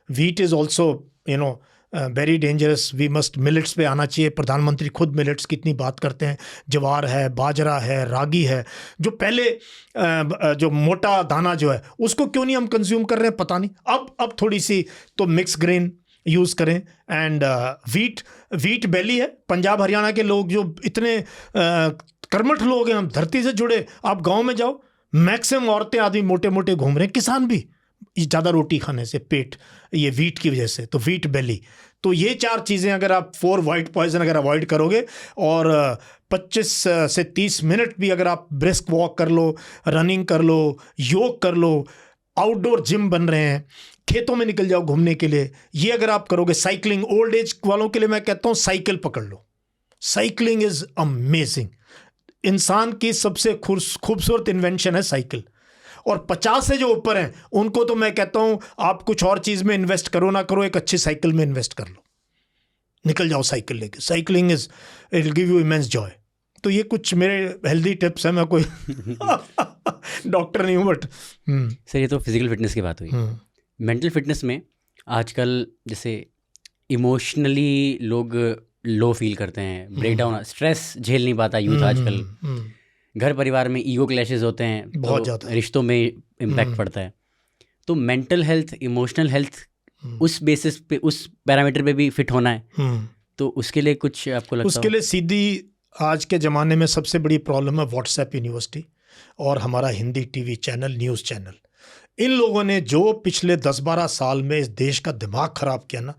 Speaker 2: wheat is also you know very dangerous. We must, millets पे आना चाहिए। प्रधानमंत्री खुद मिलेट्स की इतनी बात करते हैं। ज्वार है, बाजरा है, रागी है, जो पहले जो मोटा दाना जो है उसको क्यों नहीं हम कंज्यूम कर रहे हैं पता नहीं। अब थोड़ी सी तो मिक्स ग्रेन यूज़ करें। एंड वीट बैली है। पंजाब हरियाणा के लोग जो इतने कर्मठ लोग हैं, हम धरती से जुड़े। आप गाँव में जाओ, मैक्सिमम औरतें आदमी मोटे मोटे घूम रहे हैं, किसान भी ज़्यादा रोटी खाने से पेट, ये वीट की वजह से, तो वीट बेली। तो ये 4 चीज़ें अगर आप 4 वाइट पॉइजन अगर अवॉइड करोगे और 25 से 30 मिनट भी अगर आप ब्रिस्क वॉक कर लो, रनिंग कर लो, योग कर लो, आउटडोर जिम बन रहे हैं, खेतों में निकल जाओ घूमने के लिए, ये अगर आप करोगे, साइकिलिंग, ओल्ड एज वालों के लिए मैं कहता हूँ साइकिल पकड़ लो। Cycling is amazing. इंसान की सबसे खूबसूरत इन्वेंशन है साइकिल। और 50 से जो ऊपर हैं उनको तो मैं कहता हूं आप कुछ और चीज़ में इन्वेस्ट करो ना करो, एक अच्छी साइकिल में इन्वेस्ट कर लो, निकल जाओ साइकिल लेके। Cycling is, it will give you immense Joy. तो ये कुछ मेरे हेल्दी टिप्स हैं, मैं कोई डॉक्टर नहीं हूँ बट
Speaker 1: सर ये तो फिजिकल फिटनेस की बात हुई। मेंटल फिटनेस में आजकल जैसे इमोशनली लोग लो फील करते हैं, ब्रेक डाउन, स्ट्रेस झेल नहीं पाता यूथ आजकल, घर परिवार में ईगो क्लैशेस होते हैं,
Speaker 2: बहुत
Speaker 1: तो
Speaker 2: ज़्यादा
Speaker 1: रिश्तों में इम्पैक्ट पड़ता है। तो मेंटल हेल्थ, इमोशनल हेल्थ उस बेसिस पे, उस पैरामीटर पे भी फिट होना है, तो उसके लिए कुछ आपको लगता है?
Speaker 2: उसके लिए सीधी आज के ज़माने में सबसे बड़ी प्रॉब्लम है व्हाट्सएप यूनिवर्सिटी और हमारा Hindi TV channel, news channel. इन लोगों ने जो पिछले 10-12 साल में इस देश का दिमाग ख़राब किया ना,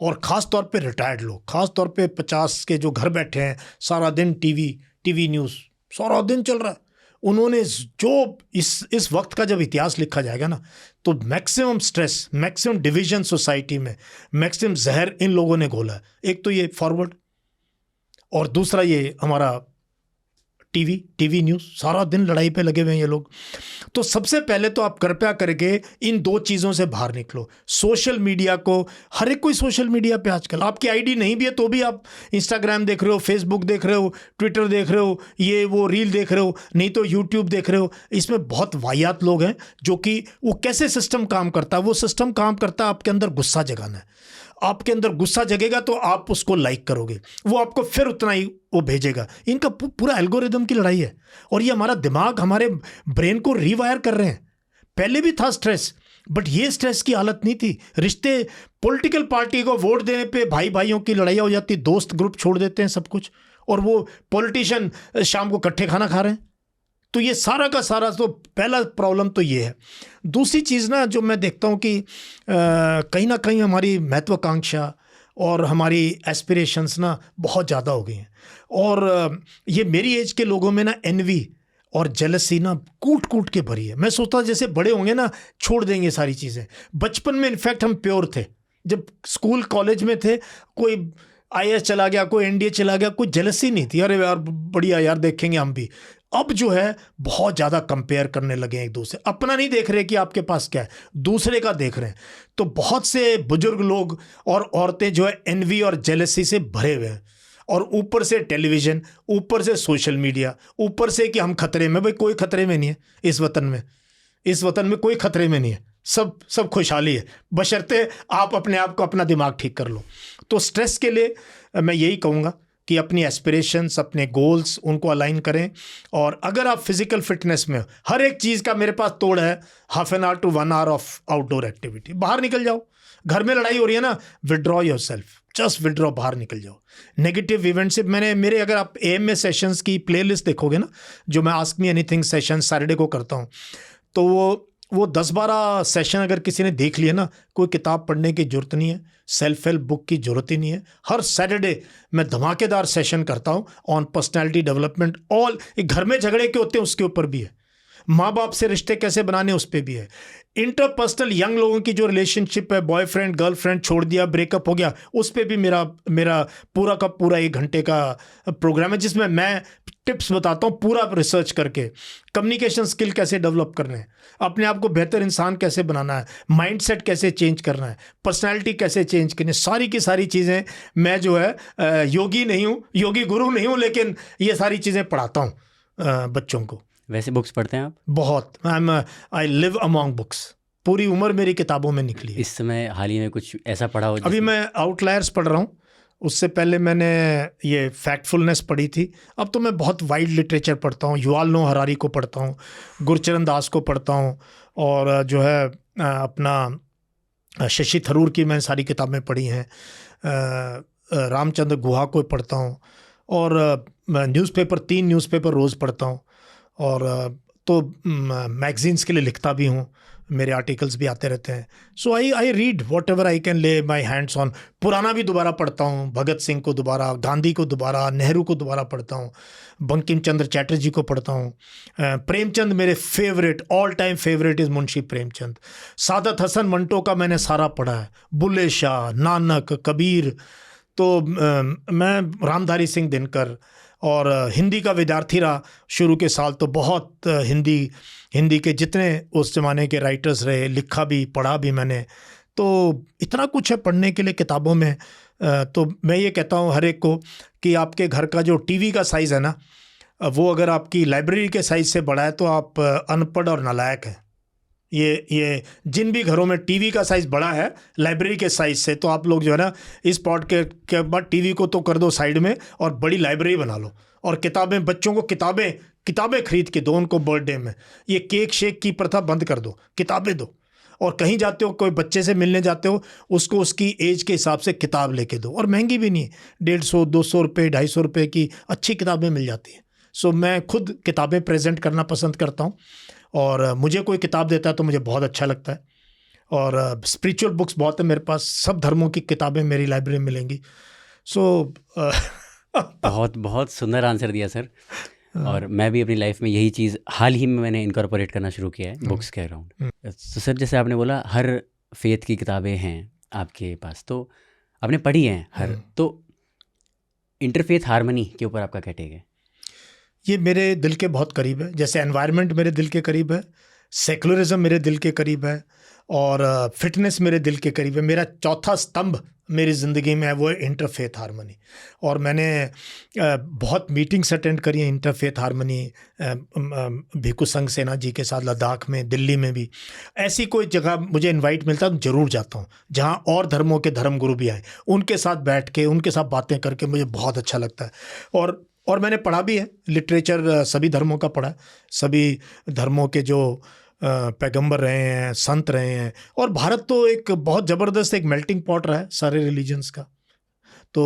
Speaker 2: और ख़ास तौर पे रिटायर्ड लोग, ख़ास तौर पे 50 के जो घर बैठे हैं, सारा दिन टीवी न्यूज़ सारा दिन चल रहा है, उन्होंने जो इस वक्त का जब इतिहास लिखा जाएगा ना, तो maximum stress, maximum division society में, मैक्सिमम जहर इन लोगों ने घोला है। एक तो ये फॉरवर्ड, और दूसरा ये हमारा टीवी न्यूज़, सारा दिन लड़ाई पे लगे हुए हैं ये लोग। तो सबसे पहले तो आप कृपया करके इन 2 चीज़ों से बाहर निकलो। सोशल मीडिया को, हर एक कोई सोशल मीडिया पे आजकल, आपकी आईडी नहीं भी है तो भी आप इंस्टाग्राम देख रहे हो, फेसबुक देख रहे हो, ट्विटर देख रहे हो, ये वो रील देख रहे हो, नहीं तो यूट्यूब देख रहे हो। इसमें बहुत वाहियात लोग हैं जो कि वो कैसे सिस्टम काम करता है, वो सिस्टम काम करता है आपके अंदर गुस्सा जगाना है। आपके अंदर गुस्सा जगेगा तो आप उसको लाइक करोगे, वो आपको फिर उतना ही वो भेजेगा। इनका पूरा एल्गोरिदम की लड़ाई है, और ये हमारा दिमाग, हमारे ब्रेन को रीवायर कर रहे हैं। पहले भी था स्ट्रेस, बट ये स्ट्रेस की हालत नहीं थी। रिश्ते, पॉलिटिकल पार्टी को वोट देने पे भाई भाइयों की लड़ाई हो जाती, दोस्त ग्रुप छोड़ देते हैं सब कुछ, और वो पॉलिटिशियन शाम को इकट्ठे खाना खा रहे हैं। तो ये सारा का सारा, तो पहला प्रॉब्लम तो ये है। दूसरी चीज़ ना जो मैं देखता हूँ कि कहीं ना कहीं हमारी महत्वाकांक्षा और हमारी एस्पिरेशंस ना बहुत ज़्यादा हो गई हैं, और ये मेरी एज के लोगों में ना एनवी और जेलसी ना कूट के भरी है। मैं सोचता जैसे बड़े होंगे ना छोड़ देंगे सारी चीज़ें। बचपन में इनफैक्ट हम प्योर थे, जब स्कूल कॉलेज में थे, कोई IAS चला गया, कोई NDA चला गया, कोई जेलसी नहीं थी, अरे यार बढ़िया यार देखेंगे हम भी। अब जो है बहुत ज़्यादा कंपेयर करने लगे हैं एक दूसरे, अपना नहीं देख रहे कि आपके पास क्या है, दूसरे का देख रहे हैं। तो बहुत से बुजुर्ग लोग और औरतें जो है एनवी और जेलसी से भरे हुए हैं, और ऊपर से टेलीविज़न, ऊपर से सोशल मीडिया, ऊपर से कि हम खतरे में। भाई कोई खतरे में नहीं है इस वतन में, इस वतन में कोई खतरे में नहीं है, सब खुशहाली है, बशर्ते आप अपने आप को, अपना दिमाग ठीक कर लो। तो स्ट्रेस के लिए मैं यही कहूँगा कि अपनी एस्पिरेशंस, अपने गोल्स, उनको अलाइन करें। और अगर आप फिजिकल फिटनेस में हो, हर एक चीज़ का मेरे पास तोड़ है, ½ an hour to 1 hour of outdoor activity. बाहर निकल जाओ, घर में लड़ाई हो रही है ना, withdraw your self, just withdraw, बाहर निकल जाओ। नेगेटिव इवेंट से मेरे अगर आप AMA सेशंस की प्लेलिस्ट देखोगे ना, जो मैं ask me anything session Saturday को करता हूँ, तो वो 10-12 सेशन अगर किसी ने देख लिया ना, कोई किताब पढ़ने की ज़रूरत नहीं है, सेल्फ हेल्प बुक की ज़रूरत ही नहीं है। हर सैटरडे मैं धमाकेदार सेशन करता हूँ ऑन पर्सनैलिटी डेवलपमेंट। ऑल घर में झगड़े के होते हैं उसके ऊपर भी है, माँ बाप से रिश्ते कैसे बनाने उस पर भी है, इंटरपर्सनल यंग लोगों की जो रिलेशनशिप है, बॉयफ्रेंड गर्लफ्रेंड छोड़ दिया, ब्रेकअप हो गया, उस पर भी मेरा पूरा का पूरा 1 घंटे का प्रोग्राम है, जिसमें मैं टिप्स बताता हूँ पूरा रिसर्च करके। कम्युनिकेशन स्किल कैसे डेवलप करने हैं, अपने आप को बेहतर इंसान कैसे बनाना है, माइंडसेट कैसे चेंज करना है, पर्सनालिटी कैसे चेंज करनी है, सारी की सारी चीज़ें मैं जो है योगी नहीं हूँ, योगी गुरु नहीं हूँ, लेकिन ये सारी चीज़ें पढ़ाता हूँ बच्चों को।
Speaker 1: वैसे बुक्स पढ़ते हैं आप?
Speaker 2: बहुत। आई लिव अमॉन्ग बुक्स, पूरी उम्र मेरी किताबों में निकली है।
Speaker 1: इस समय हाल ही में कुछ ऐसा पढ़ा हो?
Speaker 2: अभी मैं आउटलायर्स पढ़ रहा हूँ, उससे पहले मैंने ये फैक्टफुलनेस पढ़ी थी। अब तो मैं बहुत वाइड लिटरेचर पढ़ता हूँ, युवाल नोह हरारी को पढ़ता हूँ, गुरचरण दास को पढ़ता हूँ, और जो है अपना शशि थरूर की मैंने सारी किताबें पढ़ी हैं, रामचंद्र गुहा को पढ़ता हूँ, और न्यूज़पेपर 3 न्यूज़पेपर रोज़ पढ़ता हूँ, और तो मैगज़ीन्स के लिए लिखता भी हूँ, मेरे आर्टिकल्स भी आते रहते हैं। So I read whatever I can lay my hands on. पुराना भी दोबारा पढ़ता हूँ, भगत सिंह को दोबारा, गांधी को दोबारा, नेहरू को दोबारा पढ़ता हूँ, बंकिम चंद्र चैटर्जी को पढ़ता हूँ। प्रेमचंद मेरे favourite, all time favourite is Munshi Premchand. Saadat Hasan Manto का मैंने सारा पढ़ा है, बुल्ले शाह, नानक, कबीर। तो मैं रामधारी सिंह दिनकर, और हिंदी का विद्यार्थी रहा शुरू के साल, तो बहुत हिंदी के जितने उस ज़माने के राइटर्स रहे, लिखा भी पढ़ा भी मैंने। तो इतना कुछ है पढ़ने के लिए किताबों में। तो मैं ये कहता हूँ हर एक को कि आपके घर का जो टीवी का साइज़ है ना, वो अगर आपकी लाइब्रेरी के साइज़ से बड़ा है तो आप अनपढ़ और नालायक हैं। ये जिन भी घरों में टीवी का साइज़ बड़ा है लाइब्रेरी के साइज़ से, तो आप लोग जो है ना, इस पॉडकास्ट के बाद टीवी को तो कर दो साइड में और बड़ी लाइब्रेरी बना लो, और किताबें, बच्चों को किताबें खरीद के दो उनको बर्थडे में। ये केक शेक की प्रथा बंद कर दो, किताबें दो। और कहीं जाते हो, कोई बच्चे से मिलने जाते हो, उसको उसकी एज के हिसाब से किताब लेके दो, और महंगी भी नहीं है, 150, 200 रुपये, 250 रुपये की अच्छी किताबें मिल जाती हैं। सो मैं खुद किताबें प्रेजेंट करना पसंद करता हूँ, और मुझे कोई किताब देता है तो मुझे बहुत अच्छा लगता है। और स्पिरिचुअल बुक्स बहुत है मेरे पास, सब धर्मों की किताबें मेरी लाइब्रेरी में मिलेंगी। सो
Speaker 1: बहुत बहुत सुंदर आंसर दिया सर। और मैं भी अपनी लाइफ में यही चीज़ हाल ही में मैंने इनकॉर्पोरेट करना शुरू किया है बुक्स के अराउंड। तो सर, जैसे आपने बोला हर फेथ की किताबें हैं आपके पास, तो आपने पढ़ी हैं हर, तो इंटरफेथ हार्मनी के ऊपर आपका क्या टेक है?
Speaker 2: ये मेरे दिल के बहुत करीब है। जैसे एनवायरनमेंट मेरे दिल के करीब है, सेकुलरिज्म मेरे दिल के करीब है, और फिटनेस मेरे दिल के करीब है। मेरा चौथा स्तंभ मेरी ज़िंदगी में है, वो है इंटरफेथ हार्मनी। और मैंने बहुत मीटिंग्स अटेंड करी हैं इंटरफेथ हार्मनी, भिक्खु संघ सेना जी के साथ लद्दाख में, दिल्ली में भी। ऐसी कोई जगह मुझे इनवाइट मिलता है तो ज़रूर जाता हूँ, जहाँ और धर्मों के धर्मगुरु भी आए, उनके साथ बैठ के, उनके साथ बातें करके मुझे बहुत अच्छा लगता है। और मैंने पढ़ा भी है, लिटरेचर सभी धर्मों का पढ़ा है, सभी धर्मों के जो पैगंबर रहे हैं, संत रहे हैं। और भारत तो एक बहुत ज़बरदस्त एक मेल्टिंग पॉट रहा है सारे रिलीजन्स का। तो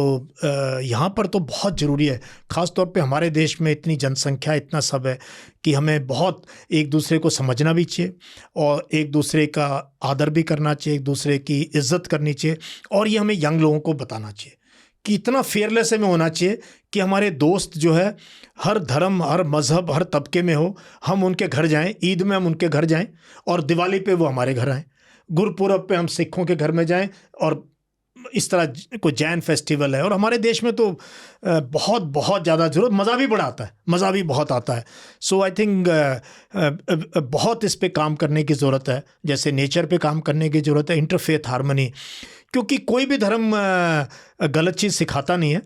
Speaker 2: यहाँ पर तो बहुत ज़रूरी है, ख़ास तौर पे हमारे देश में इतनी जनसंख्या, इतना सब है कि हमें बहुत एक दूसरे को समझना भी चाहिए, और एक दूसरे का आदर भी करना चाहिए, एक दूसरे की इज़्ज़त करनी चाहिए। और ये हमें यंग लोगों को बताना चाहिए कि इतना फेयरलेस हमें होना चाहिए कि हमारे दोस्त जो है हर धर्म, हर मज़हब, हर तबके में हो, हम उनके घर जाएं, ईद में हम उनके घर जाएं, और दिवाली पे वो हमारे घर आएँ, गुरपुरब पे हम सिखों के घर में जाएं, और इस तरह कोई जैन फेस्टिवल है। और हमारे देश में तो बहुत बहुत ज़्यादा ज़रूरत, मज़ा भी बड़ा आता है, मज़ा भी बहुत आता है। सो आई थिंक बहुत इस पे काम करने की ज़रूरत है, जैसे नेचर पे काम करने की ज़रूरत है, इंटरफेथ हार्मनी। क्योंकि कोई भी धर्म गलत चीज़ सिखाता नहीं है,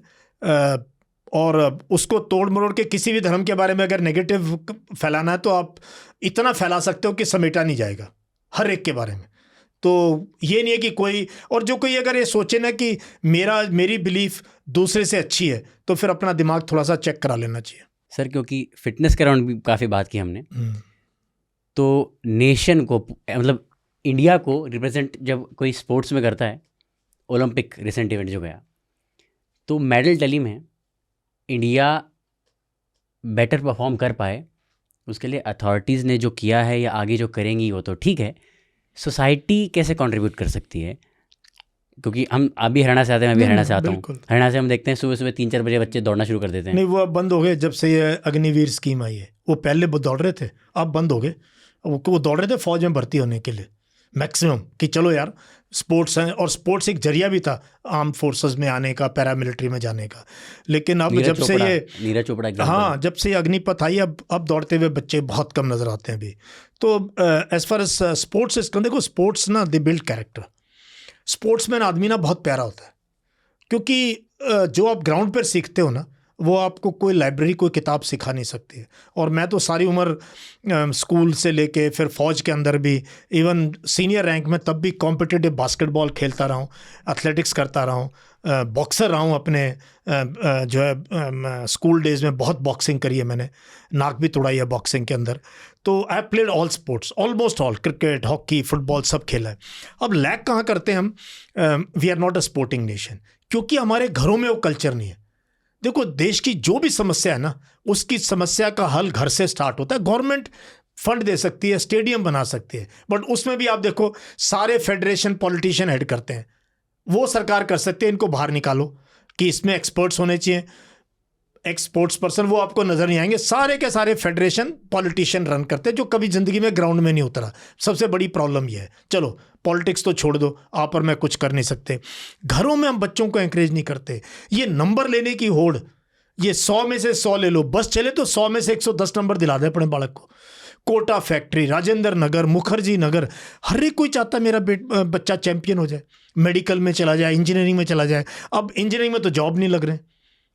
Speaker 2: और उसको तोड़ मरोड़ के किसी भी धर्म के बारे में अगर नेगेटिव फैलाना है तो आप इतना फैला सकते हो कि समेटा नहीं जाएगा हर एक के बारे में। तो ये नहीं है कि कोई, और जो कोई अगर ये सोचे ना कि मेरी बिलीफ दूसरे से अच्छी है, तो फिर अपना दिमाग थोड़ा सा चेक करा लेना चाहिए।
Speaker 1: सर, क्योंकि फिटनेस के अराउंड भी काफ़ी बात की हमने, तो नेशन को, मतलब इंडिया को रिप्रेजेंट जब कोई स्पोर्ट्स में करता है, ओलंपिक रिसेंट इवेंट जो गया, तो मेडल टैली में इंडिया बेटर परफॉर्म कर पाए, उसके लिए अथॉरिटीज़ ने जो किया है या आगे जो करेंगी वो तो ठीक है, सोसाइटी कैसे कंट्रीब्यूट कर सकती है? क्योंकि हम अभी हरियाणा से आते हैं, मैं भी हरियाणा से आता हूँ। हरियाणा से हम देखते हैं सुबह सुबह 3-4 बजे बच्चे दौड़ना शुरू कर देते हैं।
Speaker 2: नहीं, वो अब बंद हो गए जब से ये अग्निवीर स्कीम आई है। वो पहले दौड़ रहे थे, अब बंद हो गए। वो दौड़ रहे थे फौज में भर्ती होने के लिए मैक्सिमम, कि चलो यार स्पोर्ट्स हैं, और स्पोर्ट्स एक जरिया भी था आर्म फोर्सेस में आने का, पैरामिलिट्री में जाने का। लेकिन अब जब से ये
Speaker 1: नीरज चोपड़ा,
Speaker 2: हाँ, जब से ये अग्निपथ आई, अब दौड़ते हुए बच्चे बहुत कम नज़र आते हैं अभी। तो as far as sports is, देखो स्पोर्ट्स ना, दे बिल्ड कैरेक्टर। स्पोर्ट्समैन आदमी ना बहुत प्यारा होता है, क्योंकि जो आप ग्राउंड पर सीखते हो ना, वो आपको कोई लाइब्रेरी, कोई किताब सिखा नहीं सकती है। और मैं तो सारी उम्र स्कूल से लेके फिर फौज के अंदर भी, इवन सीनियर रैंक में तब भी कॉम्पिटिटिव बास्केटबॉल खेलता रहा हूँ, एथलेटिक्स करता रहा हूँ, बॉक्सर रहा हूँ अपने जो है स्कूल डेज़ में। बहुत बॉक्सिंग करी है मैंने, नाक भी तोड़ाई है बॉक्सिंग के अंदर। तो I played all sports, almost all, cricket, hockey, football सब खेला है। अब लैक कहाँ करते हैं हम? We are not a sporting nation, क्योंकि हमारे घरों में वो कल्चर नहीं है। देखो, देश की जो भी समस्या है ना, उसकी समस्या का हल घर से स्टार्ट होता है। गवर्नमेंट फंड दे सकती है, स्टेडियम बना सकती है, बट उसमें भी आप देखो सारे फेडरेशन पॉलिटिशियन हेड करते हैं। वो सरकार कर सकते हैं इनको बाहर निकालो कि इसमें एक्सपर्ट्स होने चाहिए, एक्सपोर्ट्स पर्सन, वो आपको नजर नहीं आएंगे। सारे के सारे फेडरेशन पॉलिटिशियन रन करते हैं जो कभी जिंदगी में ग्राउंड में नहीं उतरा। सबसे बड़ी प्रॉब्लम ये है। चलो पॉलिटिक्स तो छोड़ दो, आप और मैं कुछ कर नहीं सकते। घरों में हम बच्चों को एंकरेज नहीं करते। ये नंबर लेने की होड़, ये 100 में से 100 ले लो, बस चले तो 100 में से 110 नंबर दिला दे अपने बालक को। कोटा फैक्ट्री, राजेंद्र नगर, मुखर्जी नगर, हर एक कोई चाहता मेरा बच्चा चैंपियन हो जाए, मेडिकल में चला जाए, इंजीनियरिंग में चला जाए। अब इंजीनियरिंग में तो जॉब नहीं लग रहे,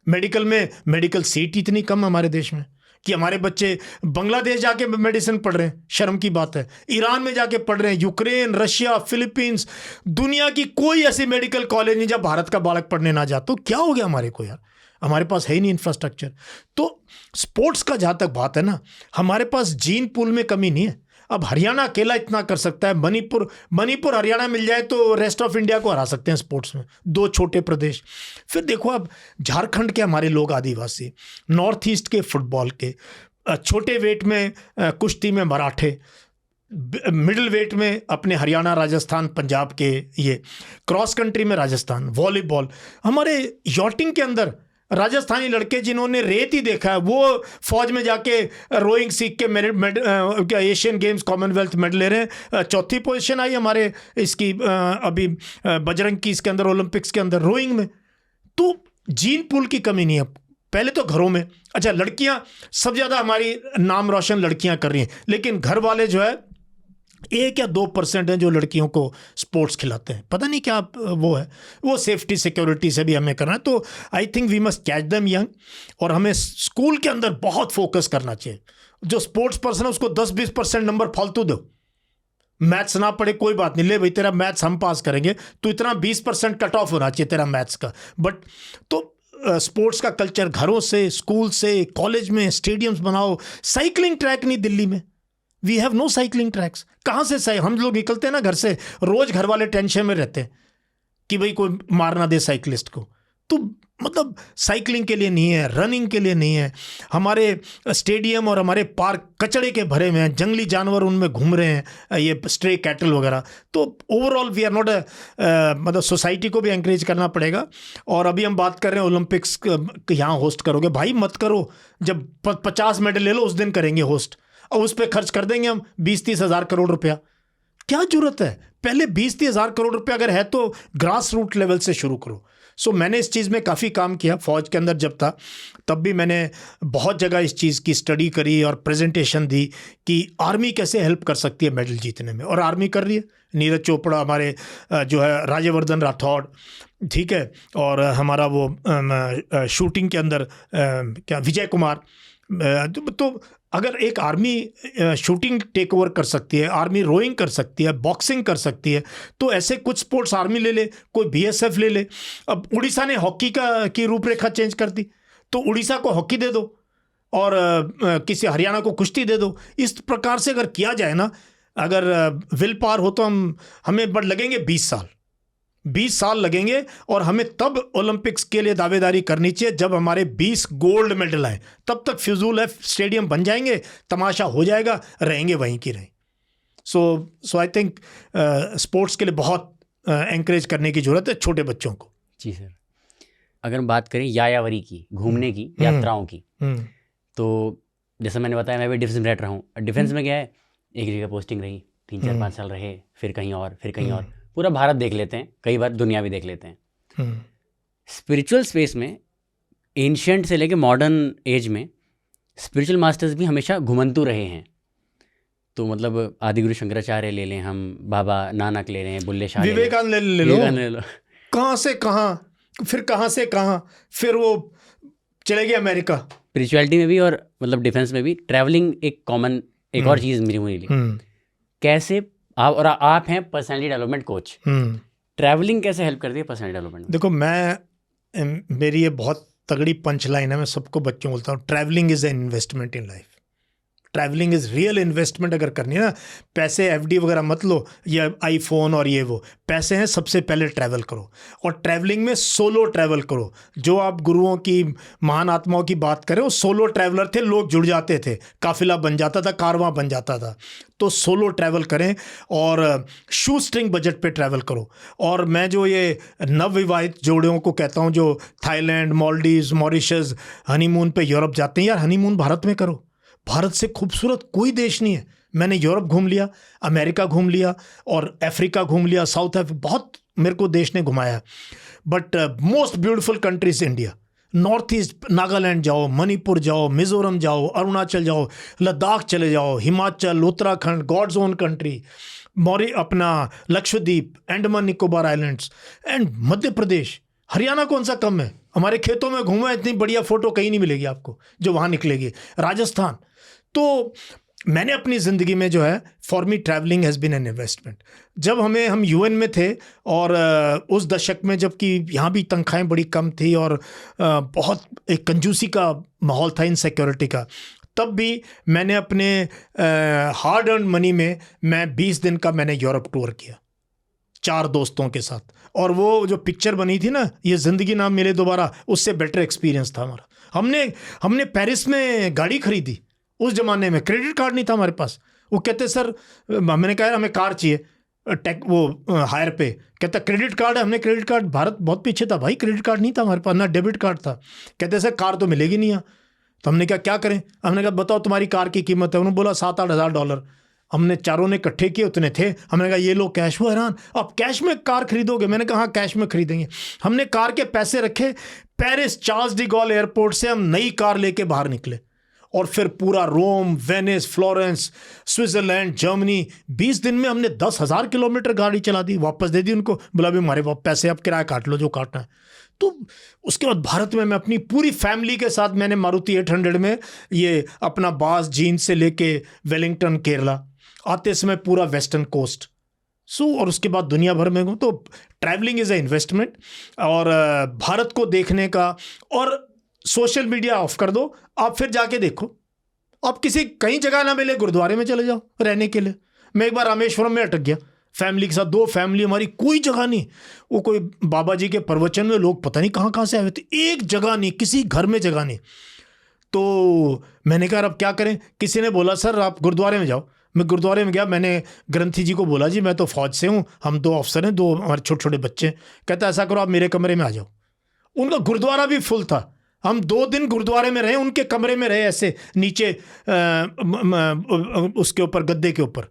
Speaker 2: मेडिकल में मेडिकल सीट इतनी कम हमारे देश में कि हमारे बच्चे बांग्लादेश जाके मेडिसिन पढ़ रहे हैं, शर्म की बात है। ईरान में जाके पढ़ रहे हैं, यूक्रेन, रशिया, फिलीपींस, दुनिया की कोई ऐसी मेडिकल कॉलेज नहीं जहाँ भारत का बालक पढ़ने ना जाए। तो क्या हो गया हमारे को यार, हमारे पास है ही नहीं इंफ्रास्ट्रक्चर। तो स्पोर्ट्स का जहाँ तक बात है ना, हमारे पास जीन पूल में कमी नहीं है। अब हरियाणा अकेला इतना कर सकता है, मणिपुर हरियाणा मिल जाए तो रेस्ट ऑफ इंडिया को हरा सकते हैं स्पोर्ट्स में, 2 छोटे प्रदेश। फिर देखो अब झारखंड के हमारे लोग आदिवासी, नॉर्थ ईस्ट के फुटबॉल के, छोटे वेट में कुश्ती में मराठे, मिडिल वेट में अपने हरियाणा, राजस्थान, पंजाब के, ये क्रॉस कंट्री में राजस्थान, वॉलीबॉल, हमारे यॉटिंग के अंदर राजस्थानी लड़के जिन्होंने रेत ही देखा है वो फौज में जाके रोइंग सीख के एशियन गेम्स, कॉमनवेल्थ मेडल ले रहे हैं। 4थी पोजीशन आई हमारे इसकी अभी बजरंग की इसके अंदर ओलंपिक्स के अंदर रोइंग में। तो जीन पूल की कमी नहीं है। पहले तो घरों में, अच्छा लड़कियां सब ज़्यादा हमारी नाम रोशन लड़कियां कर रही हैं, लेकिन घर वाले जो है 1 या 2% हैं जो लड़कियों को स्पोर्ट्स खिलाते हैं। पता नहीं क्या वो है, वो सेफ्टी सिक्योरिटी से भी हमें करना है। तो I think we must catch them young, और हमें स्कूल के अंदर बहुत फोकस करना चाहिए। जो स्पोर्ट्स पर्सन है उसको 10-20% नंबर फालतू दो, मैथ्स ना पढ़े कोई बात नहीं, ले भाई तेरा मैथ्स हम पास करेंगे, तो इतना 20% कट ऑफ होना चाहिए तेरा मैथ्स का। बट तो स्पोर्ट्स का कल्चर घरों से, स्कूल से, कॉलेज में स्टेडियम्स बनाओ। साइकिलिंग ट्रैक नहीं दिल्ली में, we have no cycling tracks. कहाँ से हम लोग निकलते हैं ना घर से, रोज घर वाले टेंशन में रहते हैं कि भाई कोई मार ना दे साइकिलिस्ट को। तो मतलब साइकिलिंग के लिए नहीं है, रनिंग के लिए नहीं है। हमारे स्टेडियम और हमारे पार्क कचड़े के भरे हुए हैं, जंगली जानवर उनमें घूम रहे हैं, ये स्ट्रे कैटल वगैरह। तो ओवरऑल वी आर नॉट मतलब सोसाइटी को भी एंकरेज करना पड़ेगा। और अभी हम बात कर रहे हैं ओलंपिक्स यहाँ होस्ट करोगे, भाई मत करो, जब 50 मेडल ले लो उस दिन करेंगे होस्ट, और उस पर खर्च कर देंगे हम 20-30 हज़ार करोड़ रुपया। क्या जरूरत है? पहले 20-30 हज़ार करोड़ रुपया अगर है तो ग्रास रूट लेवल से शुरू करो। सो मैंने इस चीज़ में काफ़ी काम किया। फौज के अंदर जब था तब भी मैंने बहुत जगह इस चीज़ की स्टडी करी और प्रेजेंटेशन दी कि आर्मी कैसे हेल्प कर सकती है मेडल जीतने में, और आर्मी कर रही है। नीरज चोपड़ा हमारे जो है, राज्यवर्धन राठौड़, ठीक है, और हमारा वो शूटिंग के अंदर क्या विजय कुमार। तो अगर एक आर्मी शूटिंग टेक ओवर कर सकती है, आर्मी रोइंग कर सकती है, बॉक्सिंग कर सकती है, तो ऐसे कुछ स्पोर्ट्स आर्मी ले ले, कोई बीएसएफ ले ले। अब उड़ीसा ने हॉकी की रूपरेखा चेंज कर दी, तो उड़ीसा को हॉकी दे दो और किसी हरियाणा को कुश्ती दे दो। इस प्रकार से अगर किया जाए ना, अगर विल पावर हो तो हमें बड़ लगेंगे 20 साल लगेंगे, और हमें तब ओलंपिक्स के लिए दावेदारी करनी चाहिए जब हमारे 20 गोल्ड मेडल आए। तब तक फिजूल है, स्टेडियम बन जाएंगे, तमाशा हो जाएगा, रहेंगे वहीं की रहें। सो आई थिंक स्पोर्ट्स के लिए बहुत एंकरेज करने की ज़रूरत है छोटे बच्चों को।
Speaker 1: जी सर, अगर हम बात करें यायावरी की, घूमने की, यात्राओं की, तो जैसा मैंने बताया मैं भी डिफेंस में रह रहा हूँ। डिफेंस में क्या है, एक जगह पोस्टिंग रही, 3-4-5 साल रहे, फिर कहीं और, फिर कहीं और, पूरा भारत देख लेते हैं, कई बार दुनिया भी देख लेते हैं। स्पिरिचुअल स्पेस में एंशिएंट से लेके मॉडर्न एज में स्पिरिचुअल मास्टर्स भी हमेशा घुमंतू रहे हैं। तो मतलब आदिगुरु शंकराचार्य ले लें हम, बाबा नानक ले रहे हैं, बुल्ले शाह,
Speaker 2: विवेकानंद ले लो, कहाँ से कहाँ, फिर कहाँ से कहाँ, फिर वो चले गए अमेरिका।
Speaker 1: स्पिरिचुअलिटी में भी और मतलब डिफेंस में भी ट्रैवलिंग एक कॉमन, एक और चीज़ मेरी हुई। कैसे आप हैं पर्सनैलिटी डेवलपमेंट कोच, ट्रैवलिंग कैसे हेल्प करती है पर्सनैलिटी डेवलपमेंट में?
Speaker 2: देखो मेरी ये बहुत तगड़ी पंच लाइन है, मैं सबको बच्चों बोलता हूँ, travelling is an investment in life. Travelling is real investment. अगर करनी है ना, पैसे एफडी वगैरह मत लो, ये आईफोन और ये वो पैसे हैं, सबसे पहले ट्रैवल करो। और ट्रैवलिंग में सोलो ट्रैवल करो। जो आप गुरुओं की, महान आत्माओं की बात करें, वो सोलो ट्रैवलर थे, लोग जुड़ जाते थे, काफिला बन जाता था, कारवां बन जाता था। तो सोलो ट्रैवल करें और शू स्ट्रिंग बजट पे ट्रैवल करो। और मैं जो ये नवविवाहित जोड़ों को कहता हूँ जो थाईलैंड, मालदीव्स, मॉरिशस हनीमून पे यूरोप जाते हैं, यार हनीमून भारत में करो। भारत से खूबसूरत कोई देश नहीं है। मैंने यूरोप घूम लिया, अमेरिका घूम लिया और अफ्रीका घूम लिया, साउथ अफ्रीका, बहुत मेरे को देश ने घुमाया। But most beautiful country is India. North east, Nagaland जाओ, मणिपुर जाओ, मिजोरम जाओ, अरुणाचल जाओ, लद्दाख चले जाओ, Himachal, Uttarakhand, God's own country, अपना लक्षद्वीप, अंडमान निकोबार आइलैंड्स एंड मध्य प्रदेश, हरियाणा कौन सा कम है। हमारे खेतों में घूमा, इतनी बढ़िया फोटो कहीं नहीं मिलेगी आपको जो वहाँ निकलेगी। राजस्थान। तो मैंने अपनी ज़िंदगी में जो है, for me travelling has been an investment. जब हम यूएन में थे और उस दशक में, जबकि यहाँ भी तनख्वाहें बड़ी कम थी और बहुत एक कंजूसी का माहौल था, इनसिक्योरिटी का, तब भी मैंने अपने हार्ड अर्न मनी में मैं 20 दिन का मैंने यूरोप टूर किया 4 दोस्तों के साथ। और वो जो पिक्चर बनी थी ना, ये ज़िंदगी ना मिले दोबारा, उससे बेटर एक्सपीरियंस था हमारा। हमने पेरिस में गाड़ी खरीदी। उस ज़माने में क्रेडिट कार्ड नहीं था हमारे पास। वो कहते सर, मैंने कहा हमें कार चाहिए हायर पे, कहता क्रेडिट कार्ड है। हमने क्रेडिट कार्ड, भारत बहुत पीछे था भाई, क्रेडिट कार्ड नहीं था हमारे पास, ना डेबिट कार्ड था। कहते सर कार तो मिलेगी नहीं यहाँ। तो हमने कहा क्या करें। हमने कहा बताओ तुम्हारी कार की कीमत है। उन्होंने बोला $7-8 हमने चारों ने इकट्ठे किए, उतने थे। हमने कहा ये लो कैश। वो हैरान, अब कैश में कार खरीदोगे। मैंने कहा हाँ कैश में खरीदेंगे। हमने कार के पैसे रखे, Paris Charles de Gaulle airport से हम नई कार लेके बाहर निकले और फिर पूरा रोम, वेनिस, फ्लोरेंस, स्विट्जरलैंड, जर्मनी, 20 दिन में हमने 10,000 किलोमीटर गाड़ी चला दी, वापस दे दी उनको। बोला भी हमारे पैसे अब किराया काट लो जो काटना है। तो उसके बाद भारत में मैं अपनी पूरी फैमिली के साथ मैंने मारुति 800 में ये अपना बास जीन्स से लेके वेलिंगटन, केरला, आते समय पूरा वेस्टर्न कोस्ट और उसके बाद दुनिया भर में हूँ। तो ट्रैवलिंग इज़ ए इन्वेस्टमेंट। और भारत को देखने का, और सोशल मीडिया ऑफ कर दो, आप फिर जाके देखो। आप किसी कहीं जगह ना मिले, गुरुद्वारे में चले जाओ रहने के लिए। मैं एक बार रामेश्वरम में अटक गया फैमिली के साथ, 2 फैमिली हमारी, कोई जगह नहीं। वो कोई बाबा जी के प्रवचन में लोग पता नहीं कहाँ से आए थे, एक जगह नहीं, किसी घर में जगह नहीं। तो मैंने कहा अब क्या करें। किसी ने बोला सर आप गुरुद्वारे में जाओ। मैं गुरुद्वारे में गया। मैंने ग्रंथी जी को बोला जी मैं तो फौज से हूँ, हम 2 अफसर हैं, 2 हमारे छोटे छोटे बच्चे। कहता ऐसा करो आप मेरे कमरे में आ जाओ। उनका गुरुद्वारा भी फुल था। हम 2 दिन गुरुद्वारे में रहे, उनके कमरे में रहे, ऐसे नीचे उसके ऊपर, गद्दे के ऊपर।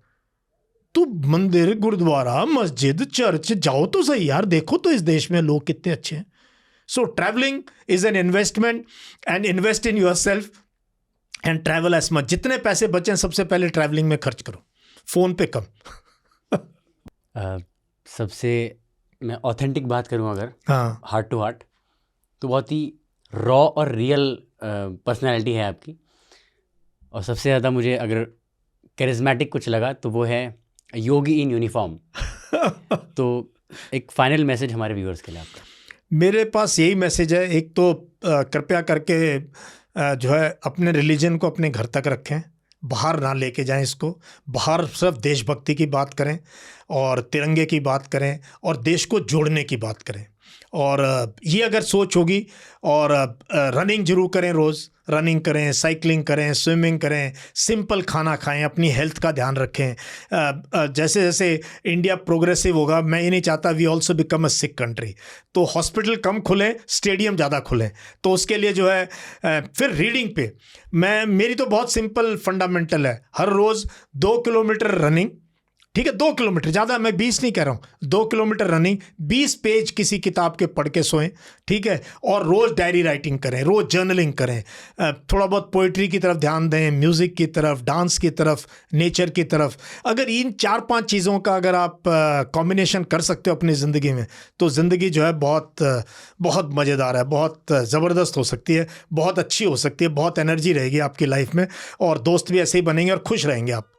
Speaker 2: तो मंदिर, गुरुद्वारा, मस्जिद, चर्च, जाओ तो सही यार, देखो तो इस देश में लोग कितने अच्छे हैं। So travelling is an investment and invest in yourself and travel as much. जितने पैसे बचें सबसे पहले ट्रैवलिंग में खर्च करो, फ़ोन पे कम।
Speaker 1: सबसे मैं ऑथेंटिक बात करूं अगर,
Speaker 2: हाँ,
Speaker 1: हार्ट टू हार्ट, तो बहुत ही रॉ और रियल पर्सनैलिटी है आपकी। और सबसे ज़्यादा मुझे अगर कैरिज्मेटिक कुछ लगा तो वो है योगी इन यूनिफॉर्म। तो एक फाइनल मैसेज हमारे व्यूअर्स के लिए आपका।
Speaker 2: मेरे पास यही मैसेज है। एक तो कृपया करके जो है अपने रिलीजन को अपने घर तक रखें, बाहर ना लेके जाएं इसको। बाहर सिर्फ देशभक्ति की बात करें और तिरंगे की बात करें और देश को जोड़ने की बात करें। और ये अगर सोच होगी, और रनिंग जरूर करें, रोज़ रनिंग करें, साइकिलिंग करें, स्विमिंग करें, सिंपल खाना खाएं, अपनी हेल्थ का ध्यान रखें। जैसे जैसे इंडिया प्रोग्रेसिव होगा, मैं ये नहीं चाहता we also become a sick country. तो हॉस्पिटल कम खुलें, स्टेडियम ज़्यादा खुलें। तो उसके लिए जो है फिर रीडिंग पे मेरी तो बहुत सिंपल फंडामेंटल है, हर रोज़ 2 किलोमीटर रनिंग। ठीक है, 2 किलोमीटर, ज़्यादा मैं 20 नहीं कह रहा हूँ, 2 किलोमीटर रनिंग, 20 पेज किसी किताब के पढ़ के सोएं। ठीक है, और रोज़ डायरी राइटिंग करें, रोज़ जर्नलिंग करें, थोड़ा बहुत पोइट्री की तरफ ध्यान दें, म्यूज़िक की तरफ, डांस की तरफ, नेचर की तरफ। अगर इन 4-5 चीज़ों का अगर आप कॉम्बिनेशन कर सकते हो अपनी ज़िंदगी में, तो ज़िंदगी जो है बहुत बहुत मज़ेदार है, बहुत ज़बरदस्त हो सकती है, बहुत अच्छी हो सकती है, बहुत एनर्जी रहेगी आपकी लाइफ में, और दोस्त भी ऐसे ही बनेंगे और खुश रहेंगे आप।